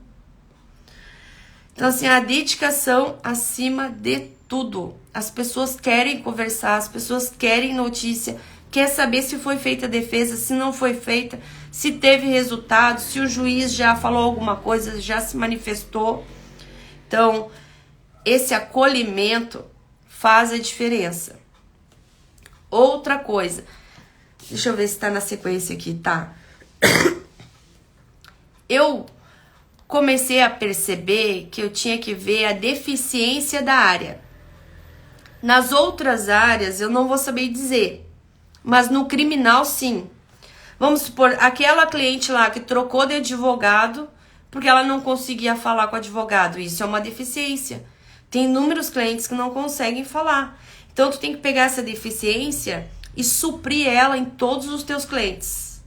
Então assim, a dedicação acima de tudo. As pessoas querem conversar, as pessoas querem notícia, quer saber se foi feita a defesa, se não foi feita, se teve resultado, se o juiz já falou alguma coisa, já se manifestou. Então, esse acolhimento faz a diferença. Outra coisa, deixa eu ver se tá na sequência aqui, tá? Eu comecei a perceber que eu tinha que ver a deficiência da área. Nas outras áreas eu não vou saber dizer, mas no criminal sim. Vamos supor, aquela cliente lá que trocou de advogado porque ela não conseguia falar com o advogado, isso é uma deficiência. Tem inúmeros clientes que não conseguem falar. Então tu tem que pegar essa deficiência e suprir ela em todos os teus clientes.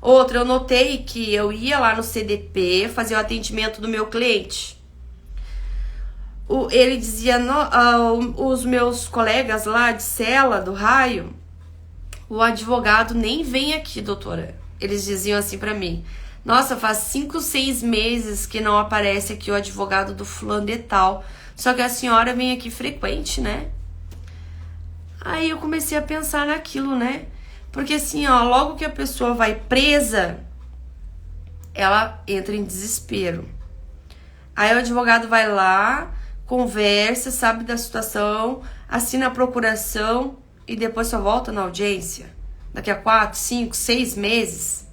Outra, eu notei que eu ia lá no CDP fazer o atendimento do meu cliente. Ele dizia, os meus colegas lá de cela, do raio, o advogado nem vem aqui, doutora. Eles diziam assim pra mim, nossa, faz 5, 6 meses que não aparece aqui o advogado do fulano de tal, só que a senhora vem aqui frequente, né? Aí eu comecei a pensar naquilo, né? Porque assim, ó, logo que a pessoa vai presa, ela entra em desespero. Aí o advogado vai lá, conversa, sabe da situação, assina a procuração e depois só volta na audiência. Daqui a 4, 5, 6 meses.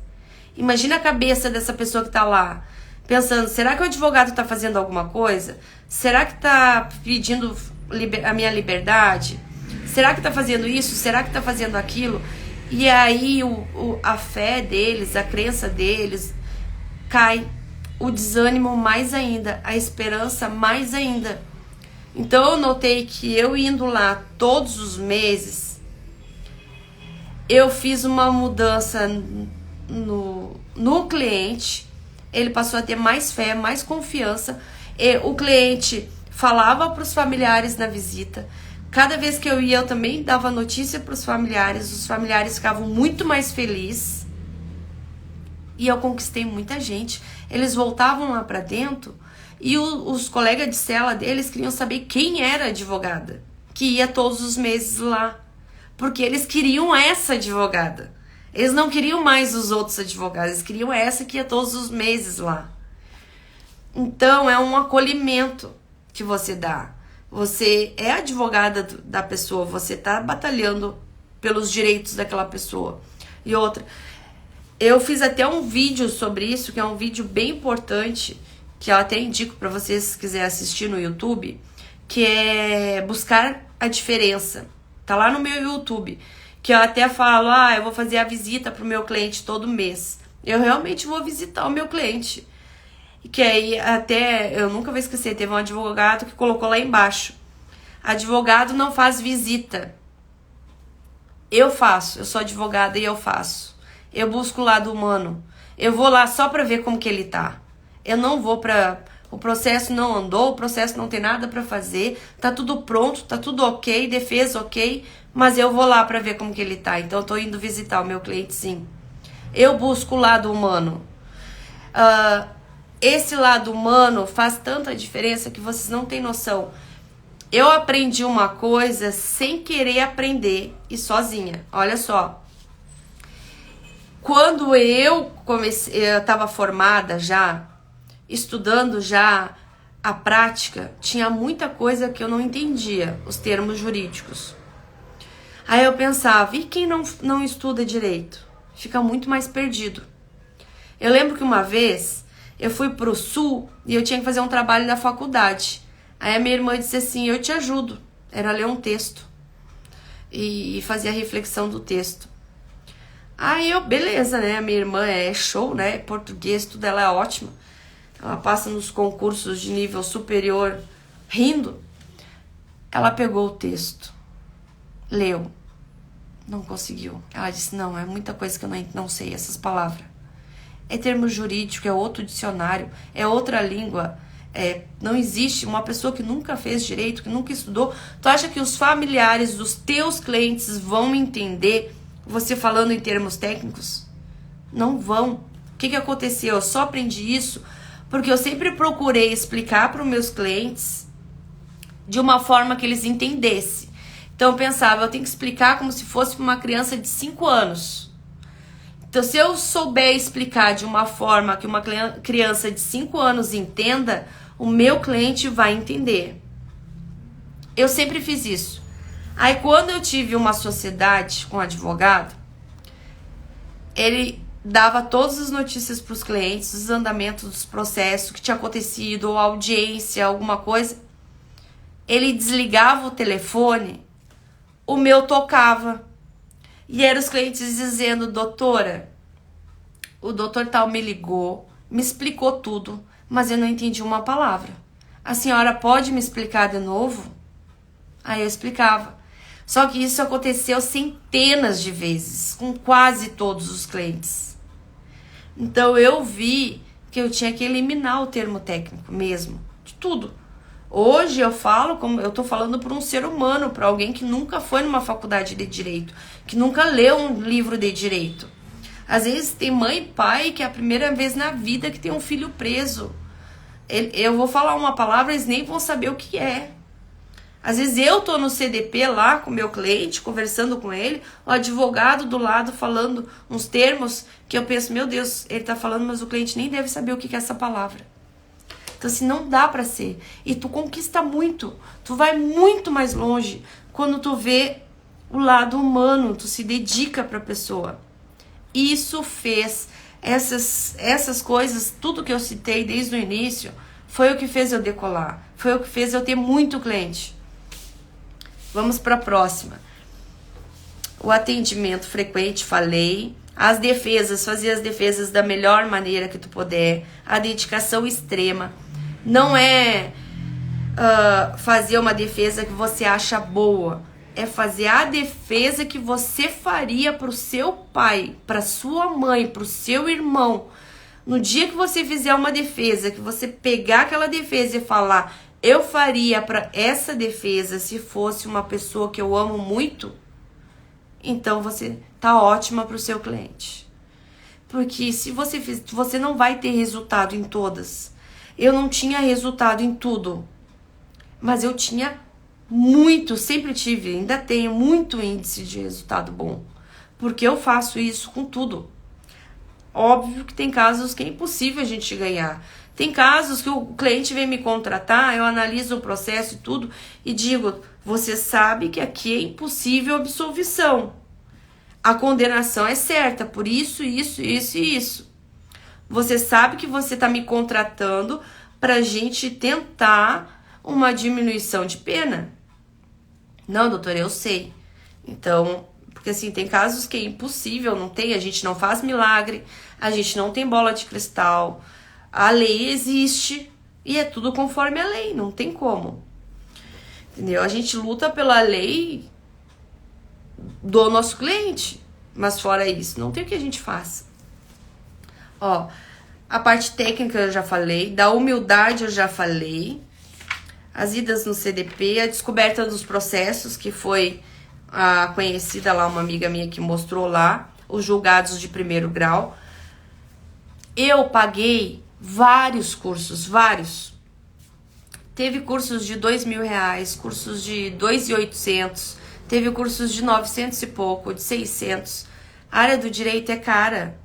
Imagina a cabeça dessa pessoa que tá lá, pensando, será que o advogado tá fazendo alguma coisa? Será que tá pedindo a minha liberdade? Será que tá fazendo isso? Será que tá fazendo aquilo? E aí a fé deles, a crença deles cai. O desânimo mais ainda, a esperança mais ainda. Então eu notei que eu indo lá todos os meses, eu fiz uma mudança no cliente. Ele passou a ter mais fé, mais confiança. E o cliente falava para os familiares na visita. Cada vez que eu ia, eu também dava notícia para os familiares ficavam muito mais felizes. E eu conquistei muita gente. Eles voltavam lá para dentro e os colegas de cela deles queriam saber quem era a advogada que ia todos os meses lá. Porque eles queriam essa advogada. Eles não queriam mais os outros advogados, eles queriam essa que ia todos os meses lá. Então é um acolhimento que você dá. Você é advogada da pessoa, você tá batalhando pelos direitos daquela pessoa. E outra, eu fiz até um vídeo sobre isso, que é um vídeo bem importante, que eu até indico para vocês se quiserem assistir no YouTube, que é buscar a diferença. Tá lá no meu YouTube, que eu até falo, eu vou fazer a visita pro meu cliente todo mês. Eu realmente vou visitar o meu cliente. E que aí até, eu nunca vou esquecer, teve um advogado que colocou lá embaixo: advogado não faz visita. Eu faço, eu sou advogada e eu faço. Eu busco o lado humano. Eu vou lá só pra ver como que ele tá. Eu não vou pra... O processo não andou, o processo não tem nada pra fazer, tá tudo pronto, tá tudo ok, defesa ok, mas eu vou lá pra ver como que ele tá. Então eu tô indo visitar o meu cliente, sim. Eu busco o lado humano. Esse lado humano faz tanta diferença que vocês não têm noção. Eu aprendi uma coisa sem querer aprender e sozinha. Olha só. Quando eu estava formada já, estudando já a prática, tinha muita coisa que eu não entendia, os termos jurídicos. Aí eu pensava, e quem não estuda direito? Fica muito mais perdido. Eu lembro que uma vez eu fui pro sul e eu tinha que fazer um trabalho da faculdade. Aí a minha irmã disse assim, eu te ajudo. Era ler um texto e fazer a reflexão do texto. Aí eu, beleza, né? A minha irmã é show, né? Português, tudo, ela é ótima. Ela passa nos concursos de nível superior rindo. Ela pegou o texto, leu, não conseguiu. Ela disse, não, é muita coisa que eu não sei, essas palavras. É termo jurídico, é outro dicionário, é outra língua. Não existe uma pessoa que nunca fez direito, que nunca estudou. Tu acha que os familiares dos teus clientes vão entender você falando em termos técnicos? Não vão. O que aconteceu? Eu só aprendi isso porque eu sempre procurei explicar para os meus clientes de uma forma que eles entendessem. Então eu pensava, eu tenho que explicar como se fosse para uma criança de 5 anos. Então se eu souber explicar de uma forma que uma criança de 5 anos entenda, o meu cliente vai entender. Eu sempre fiz isso. Aí quando eu tive uma sociedade com um advogado, ele dava todas as notícias para os clientes, os andamentos dos processos, o que tinha acontecido, ou audiência, alguma coisa. Ele desligava o telefone, o meu tocava. E eram os clientes dizendo, doutora, o doutor tal me ligou, me explicou tudo, mas eu não entendi uma palavra. A senhora pode me explicar de novo? Aí eu explicava. Só que isso aconteceu centenas de vezes, com quase todos os clientes. Então eu vi que eu tinha que eliminar o termo técnico mesmo, de tudo. Hoje eu falo, como eu tô falando para um ser humano, para alguém que nunca foi numa faculdade de direito, que nunca leu um livro de direito. Às vezes tem mãe e pai que é a primeira vez na vida que tem um filho preso. Eu vou falar uma palavra, eles nem vão saber o que é. Às vezes eu tô no CDP lá com o meu cliente, conversando com ele, o advogado do lado falando uns termos que eu penso, meu Deus, ele tá falando, mas o cliente nem deve saber o que é essa palavra. Então assim, não dá pra ser. E tu conquista muito, tu vai muito mais longe quando tu vê o lado humano, tu se dedica pra pessoa. Isso fez essas coisas, tudo que eu citei desde o início, foi o que fez eu decolar, foi o que fez eu ter muito cliente. Vamos para a próxima. O atendimento frequente, falei. As defesas, fazer as defesas da melhor maneira que tu puder. A dedicação extrema. Não é fazer uma defesa que você acha boa. É fazer a defesa que você faria pro seu pai, pra sua mãe, pro seu irmão. No dia que você fizer uma defesa, que você pegar aquela defesa e falar, eu faria para essa defesa se fosse uma pessoa que eu amo muito, então você tá ótima pro seu cliente. Porque se você fizer, você não vai ter resultado em todas. Eu não tinha resultado em tudo, mas eu tinha muito, sempre tive, ainda tenho muito índice de resultado bom, porque eu faço isso com tudo. Óbvio que tem casos que é impossível a gente ganhar. Tem casos que o cliente vem me contratar, eu analiso o processo e tudo e digo, você sabe que aqui é impossível absolvição. A condenação é certa, por isso, isso, isso e isso. Você sabe que você está me contratando para a gente tentar uma diminuição de pena? Não, doutora, eu sei. Então, porque assim, tem casos que é impossível, não tem, a gente não faz milagre, a gente não tem bola de cristal, a lei existe e é tudo conforme a lei, não tem como. Entendeu? A gente luta pela lei do nosso cliente, mas fora isso, não tem o que a gente faça. Ó, a parte técnica eu já falei, da humildade eu já falei, as idas no CDP, a descoberta dos processos, que foi a conhecida lá, uma amiga minha que mostrou lá, os julgados de primeiro grau. Eu paguei vários cursos, vários. Teve cursos de R$2.000, cursos de 2.800, teve cursos de 900 e pouco, de 600. A área do direito é cara.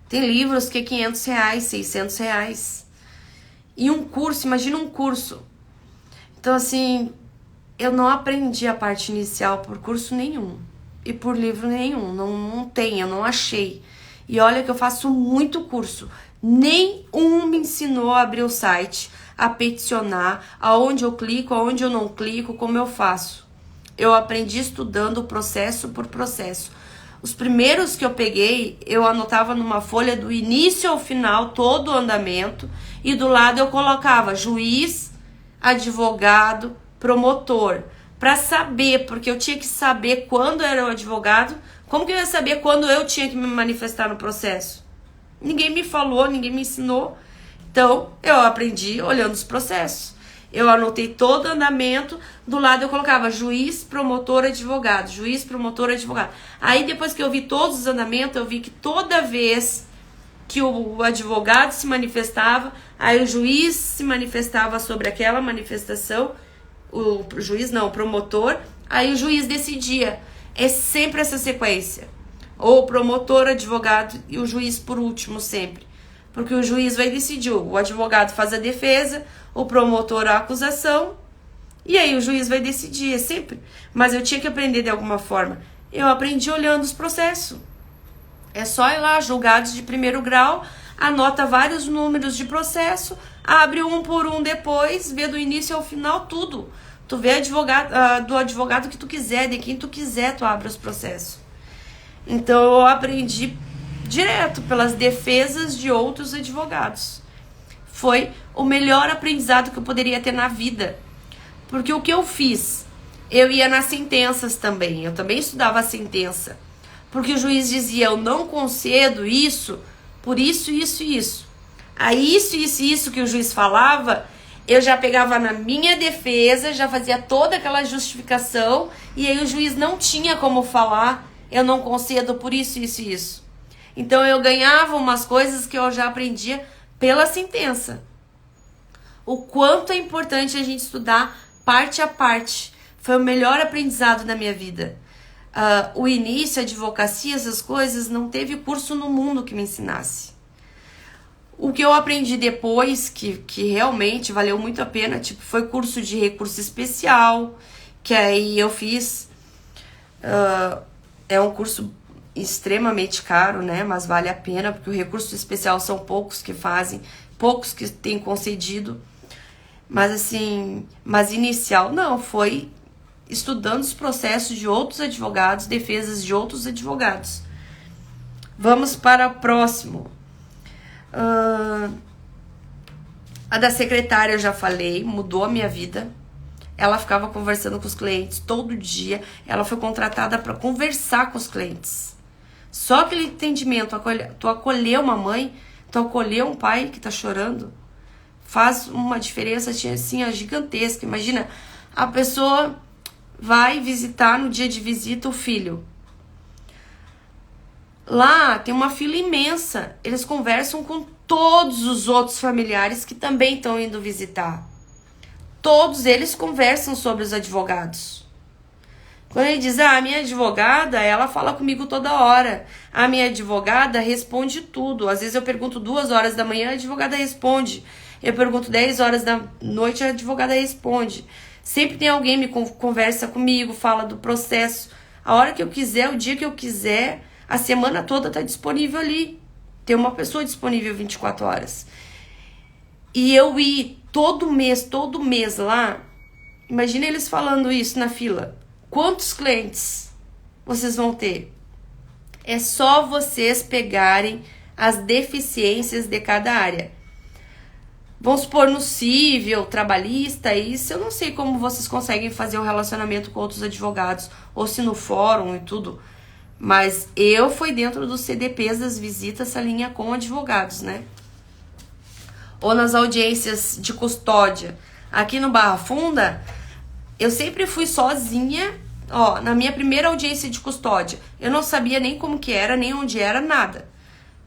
Tem livros que é R$500, R$600. E um curso, imagina um curso. Então assim, eu não aprendi a parte inicial por curso nenhum. E por livro nenhum, não tem, eu não achei. E olha que eu faço muito curso. Nenhum me ensinou a abrir o site, a peticionar, aonde eu clico, aonde eu não clico, como eu faço. Eu aprendi estudando processo por processo. Os primeiros que eu peguei, eu anotava numa folha do início ao final, todo o andamento, e do lado eu colocava juiz, advogado, promotor, para saber, porque eu tinha que saber quando era o advogado, como que eu ia saber quando eu tinha que me manifestar no processo? Ninguém me falou, ninguém me ensinou. Então, eu aprendi olhando os processos. Eu anotei todo o andamento, do lado eu colocava juiz, promotor, advogado, juiz, promotor, advogado. Aí depois que eu vi todos os andamentos, eu vi que toda vez que o advogado se manifestava, aí o juiz se manifestava sobre aquela manifestação, o juiz não, o promotor, aí o juiz decidia. É sempre essa sequência. Ou o promotor, advogado e o juiz por último sempre. Porque o juiz vai decidir, o advogado faz a defesa, o promotor a acusação, e aí o juiz vai decidir, é sempre. Mas eu tinha que aprender de alguma forma. Eu aprendi olhando os processos. É só ir lá, julgados de primeiro grau, anota vários números de processo, abre um por um depois, vê do início ao final tudo. Tu vê do advogado que tu quiser, de quem tu quiser, tu abre os processos. Então eu aprendi direto pelas defesas de outros advogados. Foi o melhor aprendizado que eu poderia ter na vida. Porque o que eu fiz? Eu ia nas sentenças também. Eu também estudava a sentença. Porque o juiz dizia, eu não concedo isso por isso, isso e isso. Aí isso que o juiz falava, eu já pegava na minha defesa, já fazia toda aquela justificação, e aí o juiz não tinha como falar, eu não concedo por isso, isso e isso. Então eu ganhava umas coisas que eu já aprendia pela sentença. O quanto é importante a gente estudar parte a parte, Foi o melhor aprendizado da minha vida. O início, a advocacia, essas coisas, não teve curso no mundo que me ensinasse. O que eu aprendi depois, que realmente valeu muito a pena, tipo, foi curso de recurso especial, que aí eu fiz. É um curso extremamente caro, né? Mas vale a pena, porque o recurso especial são poucos que fazem, poucos que têm concedido. Mas assim, inicial, não, foi estudando os processos de outros advogados, defesas de outros advogados. Vamos para o próximo. A da secretária eu já falei, mudou a minha vida. Ela ficava conversando com os clientes todo dia. Ela foi contratada para conversar com os clientes. Só aquele entendimento, tu acolher uma mãe, tu acolher um pai que tá chorando, faz uma diferença assim, gigantesca. Imagina, a pessoa vai visitar no dia de visita o filho. Lá tem uma fila imensa. Eles conversam com todos os outros familiares que também estão indo visitar. Todos eles conversam sobre os advogados. Quando ele diz, a minha advogada, ela fala comigo toda hora. A minha advogada responde tudo. Às vezes eu pergunto 2 horas da manhã, a advogada responde. Eu pergunto 10 horas da noite, a advogada responde. Sempre tem alguém que conversa comigo, fala do processo. A hora que eu quiser, o dia que eu quiser, a semana toda tá disponível ali. Tem uma pessoa disponível 24 horas. E eu ir todo mês lá, imagina eles falando isso na fila. Quantos clientes vocês vão ter? É só vocês pegarem as deficiências de cada área. Vamos supor no civil, trabalhista, isso eu não sei como vocês conseguem fazer um relacionamento com outros advogados, ou se no fórum e tudo. Mas eu fui dentro dos CDPs das visitas, essa linha com advogados, né? Ou nas audiências de custódia. Aqui no Barra Funda, eu sempre fui sozinha, na minha primeira audiência de custódia. Eu não sabia nem como que era, nem onde era, nada.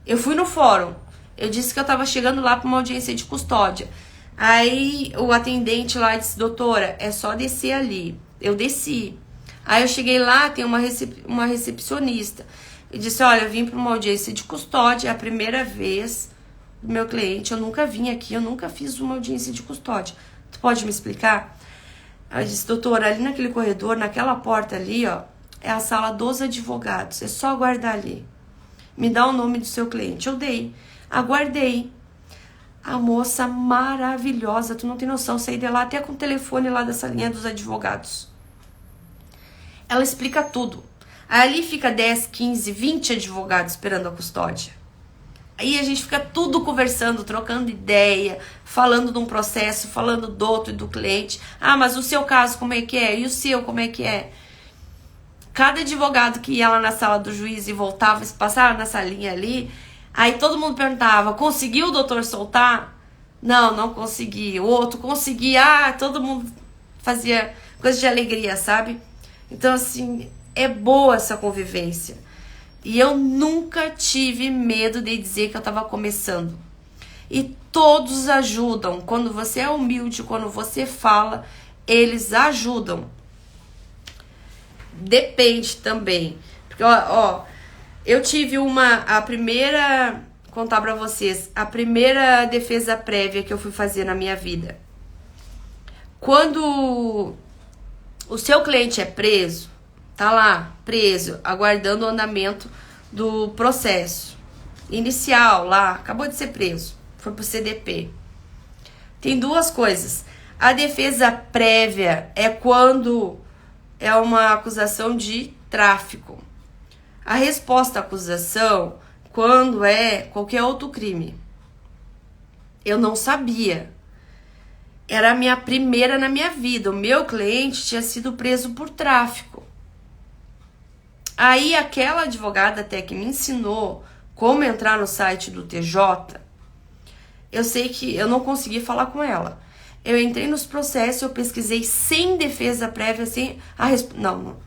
Eu fui no fórum. Eu disse que eu tava chegando lá para uma audiência de custódia. Aí o atendente lá disse, doutora, é só descer ali. Eu desci. Aí eu cheguei lá, tem uma recepcionista. Eu disse, olha, eu vim para uma audiência de custódia, é a primeira vez do meu cliente, eu nunca vim aqui, eu nunca fiz uma audiência de custódia. Tu pode me explicar? Ela disse, doutora, ali naquele corredor, naquela porta ali, é a sala dos advogados, é só aguardar ali. Me dá o nome do seu cliente. Eu dei. Aguardei. A moça maravilhosa, tu não tem noção, saí de lá até com o telefone lá dessa linha dos advogados. Ela explica tudo. Ali fica 10, 15, 20 advogados esperando a custódia. Aí a gente fica tudo conversando, trocando ideia, falando de um processo, falando do outro e do cliente. Mas o seu caso como é que é? E o seu como é que é? Cada advogado que ia lá na sala do juiz e voltava, se passava na salinha ali, aí todo mundo perguntava, conseguiu o doutor soltar? Não, não consegui. O outro conseguia, todo mundo fazia coisa de alegria, sabe? Então, assim, é boa essa convivência. E eu nunca tive medo de dizer que eu estava começando. E todos ajudam. Quando você é humilde, quando você fala, eles ajudam. Depende também. Porque, eu tive a primeira, contar pra vocês, a primeira defesa prévia que eu fui fazer na minha vida. Quando o seu cliente é preso, tá lá, preso, aguardando o andamento do processo inicial lá, acabou de ser preso, foi pro CDP. Tem 2 coisas. A defesa prévia é quando é uma acusação de tráfico. A resposta à acusação, quando é qualquer outro crime. Eu não sabia. Era a minha primeira na minha vida. O meu cliente tinha sido preso por tráfico. Aí aquela advogada até que me ensinou como entrar no site do TJ, eu sei que eu não consegui falar com ela. Eu entrei nos processos, eu pesquisei sem defesa prévia, sem a não,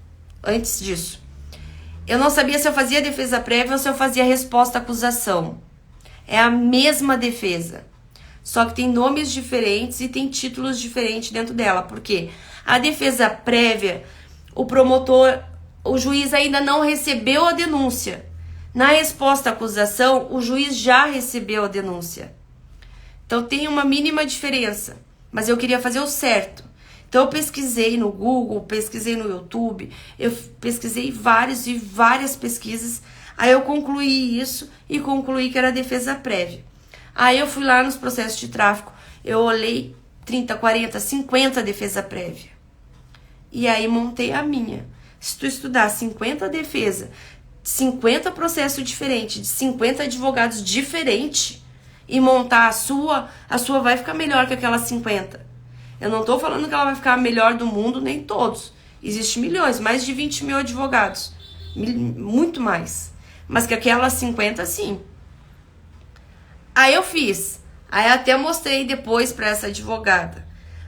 antes disso. Eu não sabia se eu fazia defesa prévia ou se eu fazia resposta à acusação. É a mesma defesa. Só que tem nomes diferentes e tem títulos diferentes dentro dela. Por quê? A defesa prévia, o juiz ainda não recebeu a denúncia. Na resposta à acusação, o juiz já recebeu a denúncia. Então tem uma mínima diferença, mas eu queria fazer o certo. Então eu pesquisei no Google, pesquisei no YouTube, eu pesquisei várias pesquisas, aí eu concluí isso e concluí que era defesa prévia. Aí eu fui lá nos processos de tráfico, eu olhei 30, 40, 50 defesa prévia. E aí montei a minha. Se tu estudar 50 defesa, 50 processos diferentes, de 50 advogados diferentes, e montar a sua vai ficar melhor que aquelas 50. Eu não tô falando que ela vai ficar a melhor do mundo, nem todos. Existem milhões, mais de 20 mil advogados. Muito mais. Mas que aquelas 50, sim. Aí eu fiz. Aí até mostrei depois pra essa advogada.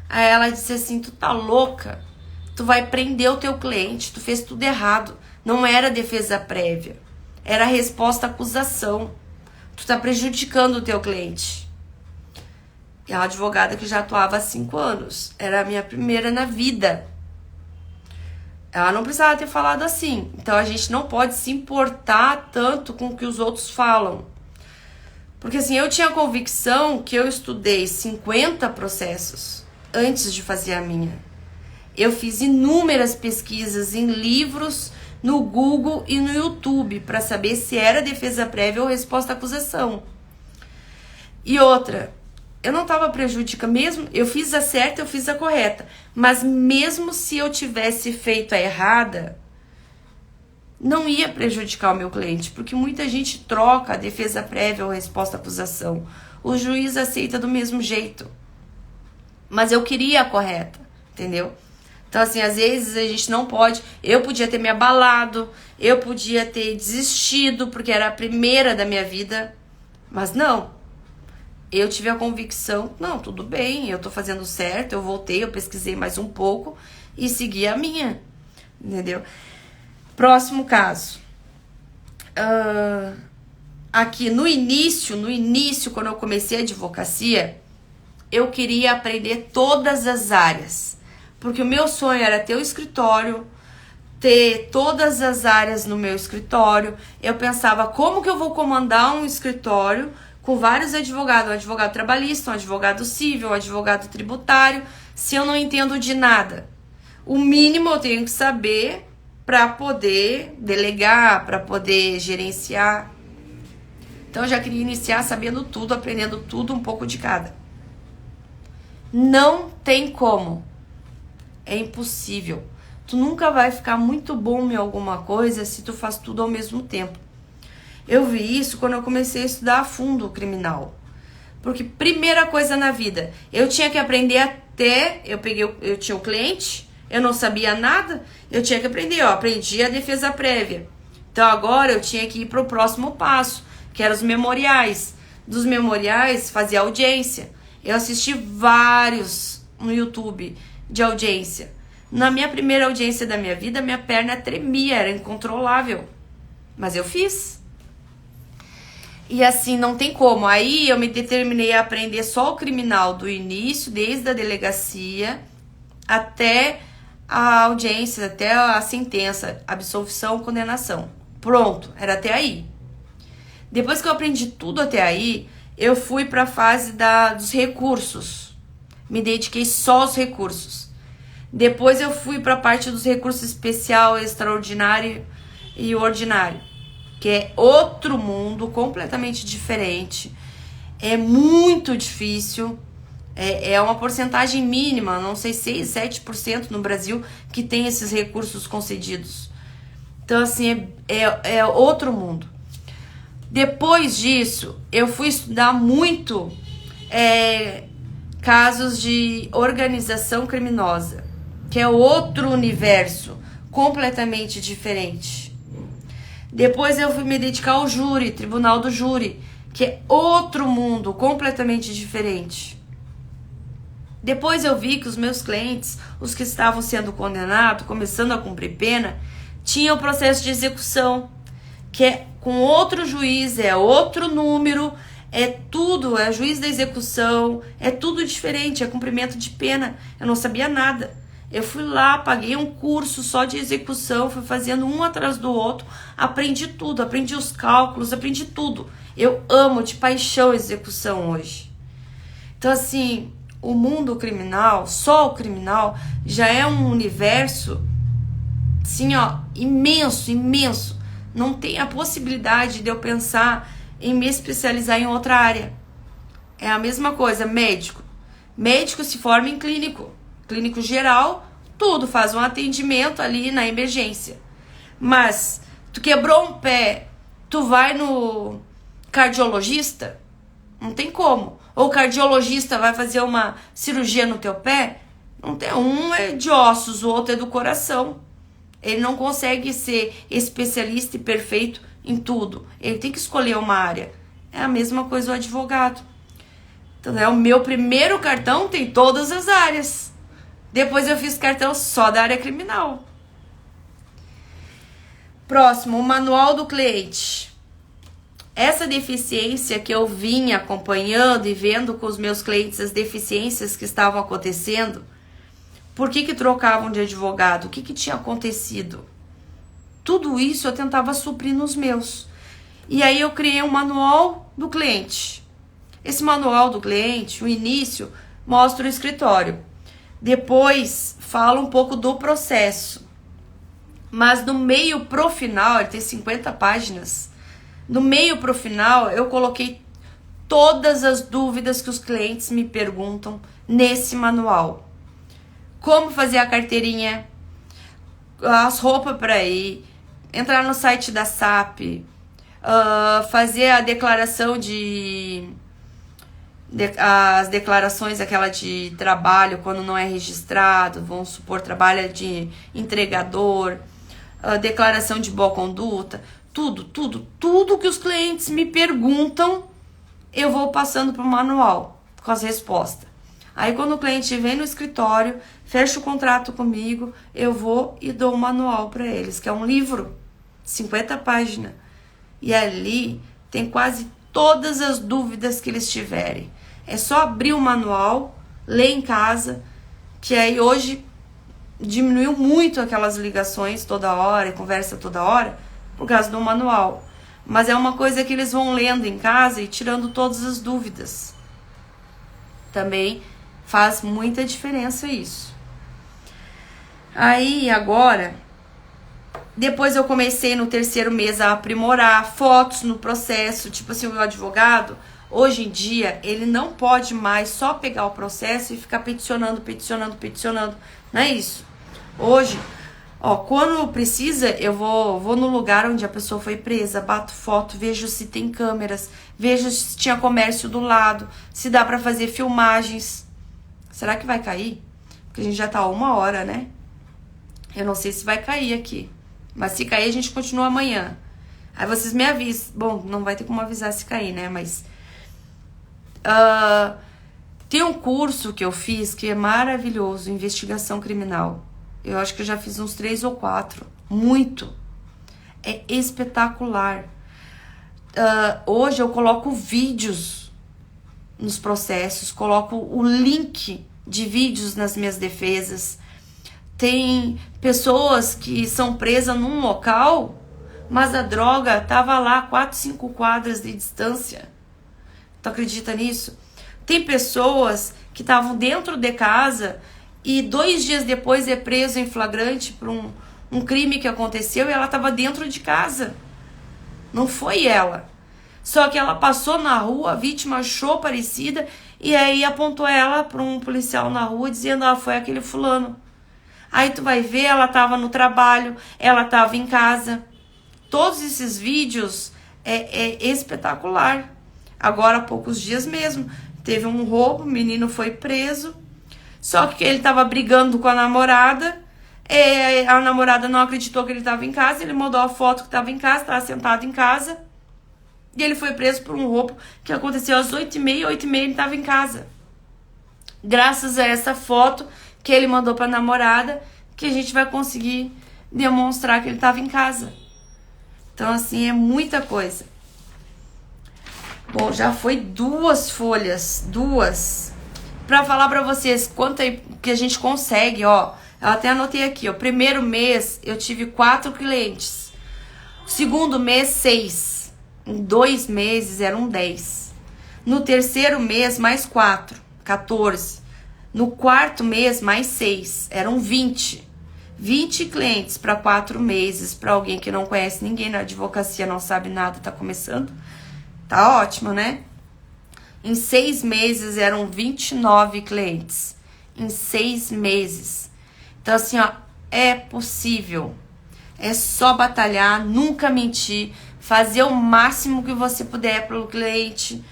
Aí ela disse assim, tu tá louca? Tu vai prender o teu cliente, tu fez tudo errado. Não era defesa prévia. Era resposta à acusação. Tu tá prejudicando o teu cliente. É uma advogada que já atuava há 5 anos. Era a minha primeira na vida. Ela não precisava ter falado assim. Então a gente não pode se importar tanto com o que os outros falam. Porque assim, eu tinha convicção que eu estudei 50 processos antes de fazer a minha. Eu fiz inúmeras pesquisas em livros, no Google e no YouTube para saber se era defesa prévia ou resposta à acusação. E outra, eu não estava prejudicando, mesmo, eu fiz a certa, eu fiz a correta, mas mesmo se eu tivesse feito a errada, não ia prejudicar o meu cliente, porque muita gente troca a defesa prévia ou resposta à acusação. O juiz aceita do mesmo jeito. Mas eu queria a correta, entendeu? Então, assim, às vezes a gente não pode... Eu podia ter me abalado, eu podia ter desistido, porque era a primeira da minha vida, mas não. Eu tive a convicção, não, tudo bem, eu tô fazendo certo, eu voltei, eu pesquisei mais um pouco e segui a minha, entendeu? Próximo caso. Aqui no início, quando eu comecei a advocacia, eu queria aprender todas as áreas. Porque o meu sonho era ter o escritório, ter todas as áreas no meu escritório. Eu pensava, como que eu vou comandar um escritório com vários advogados? Um advogado trabalhista, um advogado civil, um advogado tributário, se eu não entendo de nada. O mínimo eu tenho que saber para poder delegar, para poder gerenciar. Então eu já queria iniciar sabendo tudo, aprendendo tudo, um pouco de cada. Não tem como. É impossível. Tu nunca vai ficar muito bom em alguma coisa se tu faz tudo ao mesmo tempo. Eu vi isso quando eu comecei a estudar a fundo o criminal. Porque primeira coisa na vida, eu tinha que aprender até... Eu tinha o cliente, eu não sabia nada, eu tinha que aprender. Eu aprendi a defesa prévia. Então agora eu tinha que ir para o próximo passo, que eram os memoriais. Dos memoriais, fazia audiência. Eu assisti vários no YouTube de audiência. Na minha primeira audiência da minha vida, minha perna tremia, era incontrolável. Mas eu fiz. E assim, não tem como. Aí eu me determinei a aprender só o criminal do início, desde a delegacia, até a audiência, até a sentença, absolvição, condenação. Pronto, era até aí. Depois que eu aprendi tudo até aí, eu fui para a fase dos recursos. Me dediquei só aos recursos. Depois eu fui para a parte dos recursos especial, extraordinário e ordinário, que é outro mundo completamente diferente. É muito difícil. É uma porcentagem mínima, não sei, 6, 7% no Brasil que tem esses recursos concedidos. Então, assim, é outro mundo. Depois disso, eu fui estudar muito casos de organização criminosa, que é outro universo completamente diferente. Depois eu fui me dedicar ao júri, tribunal do júri, que é outro mundo completamente diferente. Depois eu vi que os meus clientes, os que estavam sendo condenados, começando a cumprir pena, tinham o processo de execução, que é com outro juiz, é outro número, é tudo, é juiz da execução, é tudo diferente, é cumprimento de pena. Eu não sabia nada. Eu fui lá, paguei um curso só de execução, fui fazendo um atrás do outro, aprendi tudo, aprendi os cálculos, aprendi tudo. Eu amo de paixão execução hoje. Então, assim, o mundo criminal, só o criminal, já é um universo, assim, ó, imenso, imenso. Não tem a possibilidade de eu pensar em me especializar em outra área. É a mesma coisa, médico. Médico se forma em clínico. Clínico geral, tudo, faz um atendimento ali na emergência. Mas, tu quebrou um pé, tu vai no cardiologista? Não tem como. Ou o cardiologista vai fazer uma cirurgia no teu pé? Não tem. Um é de ossos, o outro é do coração. Ele não consegue ser especialista e perfeito em tudo. Ele tem que escolher uma área. É a mesma coisa o advogado. Então, o meu primeiro cartão tem todas as áreas. Depois eu fiz cartão só da área criminal. Próximo, o manual do cliente. Essa deficiência que eu vinha acompanhando e vendo com os meus clientes as deficiências que estavam acontecendo, por que trocavam de advogado? O que tinha acontecido? Tudo isso eu tentava suprir nos meus. E aí eu criei um manual do cliente. Esse manual do cliente, o início, mostra o escritório. Depois fala um pouco do processo. Mas do meio pro final, ele tem 50 páginas. Do meio pro final, eu coloquei todas as dúvidas que os clientes me perguntam nesse manual. Como fazer a carteirinha, as roupas para ir, entrar no site da SAP, fazer a declaração as declarações aquela de trabalho quando não é registrado, vamos supor, trabalha de entregador, declaração de boa conduta, tudo que os clientes me perguntam, eu vou passando pro manual com as respostas. Aí quando o cliente vem no escritório, fecha o contrato comigo, eu vou e dou o manual para eles, que é um livro, 50 páginas. E ali tem quase todas as dúvidas que eles tiverem. É só abrir o manual, ler em casa, que aí hoje diminuiu muito aquelas ligações toda hora e conversa toda hora por causa do manual. Mas é uma coisa que eles vão lendo em casa e tirando todas as dúvidas. Também faz muita diferença isso. Aí agora, depois eu comecei no terceiro mês a aprimorar fotos no processo. Tipo assim, o meu advogado, hoje em dia, ele não pode mais só pegar o processo e ficar peticionando. Não é isso. Hoje, quando precisa, eu vou no lugar onde a pessoa foi presa, bato foto, vejo se tem câmeras, vejo se tinha comércio do lado, se dá pra fazer filmagens. Será que vai cair? Porque a gente já tá 1h, né? Eu não sei se vai cair aqui. Mas se cair, a gente continua amanhã. Aí vocês me avisam. Bom, não vai ter como avisar se cair, né? Mas tem um curso que eu fiz que é maravilhoso, investigação criminal. Eu acho que eu já fiz uns 3 ou 4. Muito. É espetacular. Hoje eu coloco vídeos nos processos, coloco o link de vídeos nas minhas defesas. Tem pessoas que são presas num local, mas a droga tava lá 4, 5 quadras de distância. Tu acredita nisso? Tem pessoas que estavam dentro de casa e 2 dias depois é preso em flagrante por um crime que aconteceu e ela estava dentro de casa. Não foi ela. Só que ela passou na rua, a vítima achou parecida e aí apontou ela para um policial na rua dizendo, foi aquele fulano. Aí tu vai ver, ela estava no trabalho, ela estava em casa. Todos esses vídeos é espetacular. Agora há poucos dias mesmo, teve um roubo, o menino foi preso. Só que ele estava brigando com a namorada. A namorada não acreditou que ele estava em casa. Ele mandou a foto que estava em casa, estava sentado em casa. E ele foi preso por um roubo que aconteceu às 8h30. 8h30 ele estava em casa. Graças a essa foto que ele mandou para a namorada, que a gente vai conseguir demonstrar que ele estava em casa. Então, assim, é muita coisa. Bom, já foi 2 folhas, 2. Pra falar pra vocês quanto é que a gente consegue, Eu até anotei aqui, ó. Primeiro mês eu tive 4 clientes. Segundo mês, 6. Em 2 meses eram 10. No terceiro mês, mais 4, 14. No quarto mês, mais 6, eram 20. 20 clientes para 4 meses, para alguém que não conhece ninguém na advocacia, não sabe nada, tá começando. Tá ótimo, né? Em 6 meses eram 29 clientes. Em 6 meses. Então, assim, ó, é possível. É só batalhar, nunca mentir, fazer o máximo que você puder pelo cliente,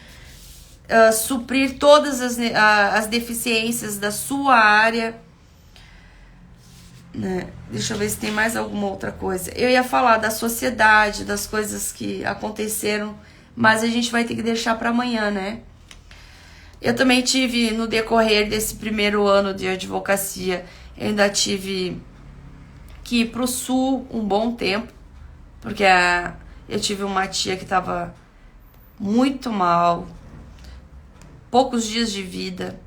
suprir todas as deficiências da sua área. Né? Deixa eu ver se tem mais alguma outra coisa. Eu ia falar da sociedade, das coisas que aconteceram, mas a gente vai ter que deixar para amanhã, né? Eu também tive, no decorrer desse primeiro ano de advocacia, eu ainda tive que ir pro sul um bom tempo, porque eu tive uma tia que estava muito mal, poucos dias de vida.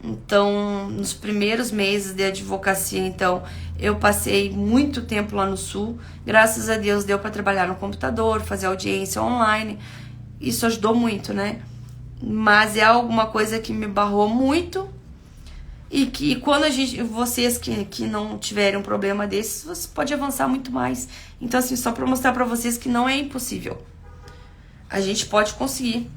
Então, nos primeiros meses de advocacia, então, eu passei muito tempo lá no sul. Graças a Deus deu para trabalhar no computador, fazer audiência online. Isso ajudou muito, né? Mas é alguma coisa que me barrou muito. E que quando vocês que não tiverem um problema desses, você pode avançar muito mais. Então, assim, só para mostrar para vocês que não é impossível. A gente pode conseguir.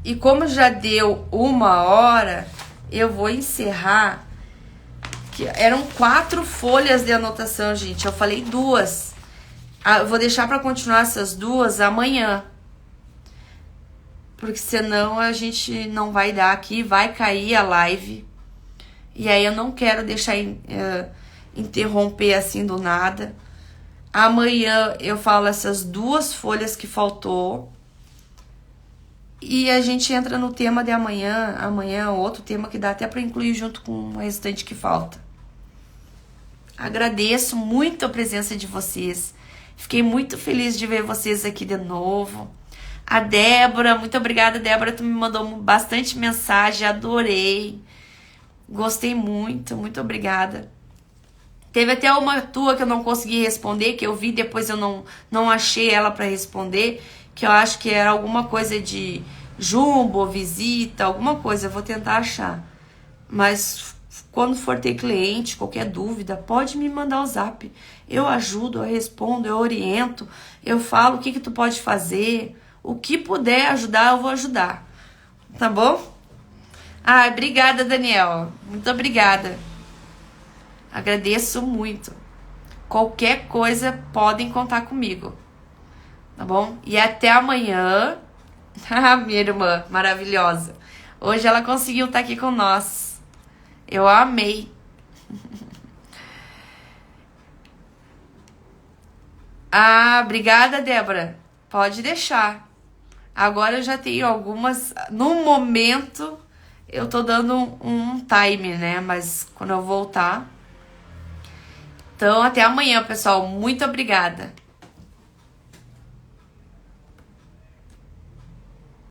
E como já deu 1 hora, eu vou encerrar. Que eram 4 folhas de anotação, gente. Eu falei 2. Eu vou deixar para continuar essas 2 amanhã. Porque senão a gente não vai dar aqui, vai cair a live. E aí eu não quero deixar interromper assim do nada. Amanhã eu falo essas 2 folhas que faltou. E a gente entra no tema de amanhã. Amanhã outro tema que dá até para incluir junto com o restante que falta. Agradeço muito a presença de vocês. Fiquei muito feliz de ver vocês aqui de novo. A Débora, muito obrigada, Débora. Tu me mandou bastante mensagem, adorei. Gostei muito, muito obrigada. Teve até uma tua que eu não consegui responder, que eu vi, depois eu não achei ela para responder, que eu acho que era alguma coisa de jumbo, visita, alguma coisa, eu vou tentar achar. Mas quando for ter cliente, qualquer dúvida, pode me mandar o zap. Eu ajudo, eu respondo, eu oriento, eu falo o que tu pode fazer, o que puder ajudar, eu vou ajudar. Tá bom? Obrigada, Daniel. Muito obrigada. Agradeço muito. Qualquer coisa, podem contar comigo. Tá bom? E até amanhã. Minha irmã maravilhosa. Hoje ela conseguiu estar aqui com nós. Eu amei. Obrigada, Débora. Pode deixar. Agora eu já tenho algumas. No momento, eu tô dando um time, né? Mas quando eu voltar. Então, até amanhã, pessoal. Muito obrigada.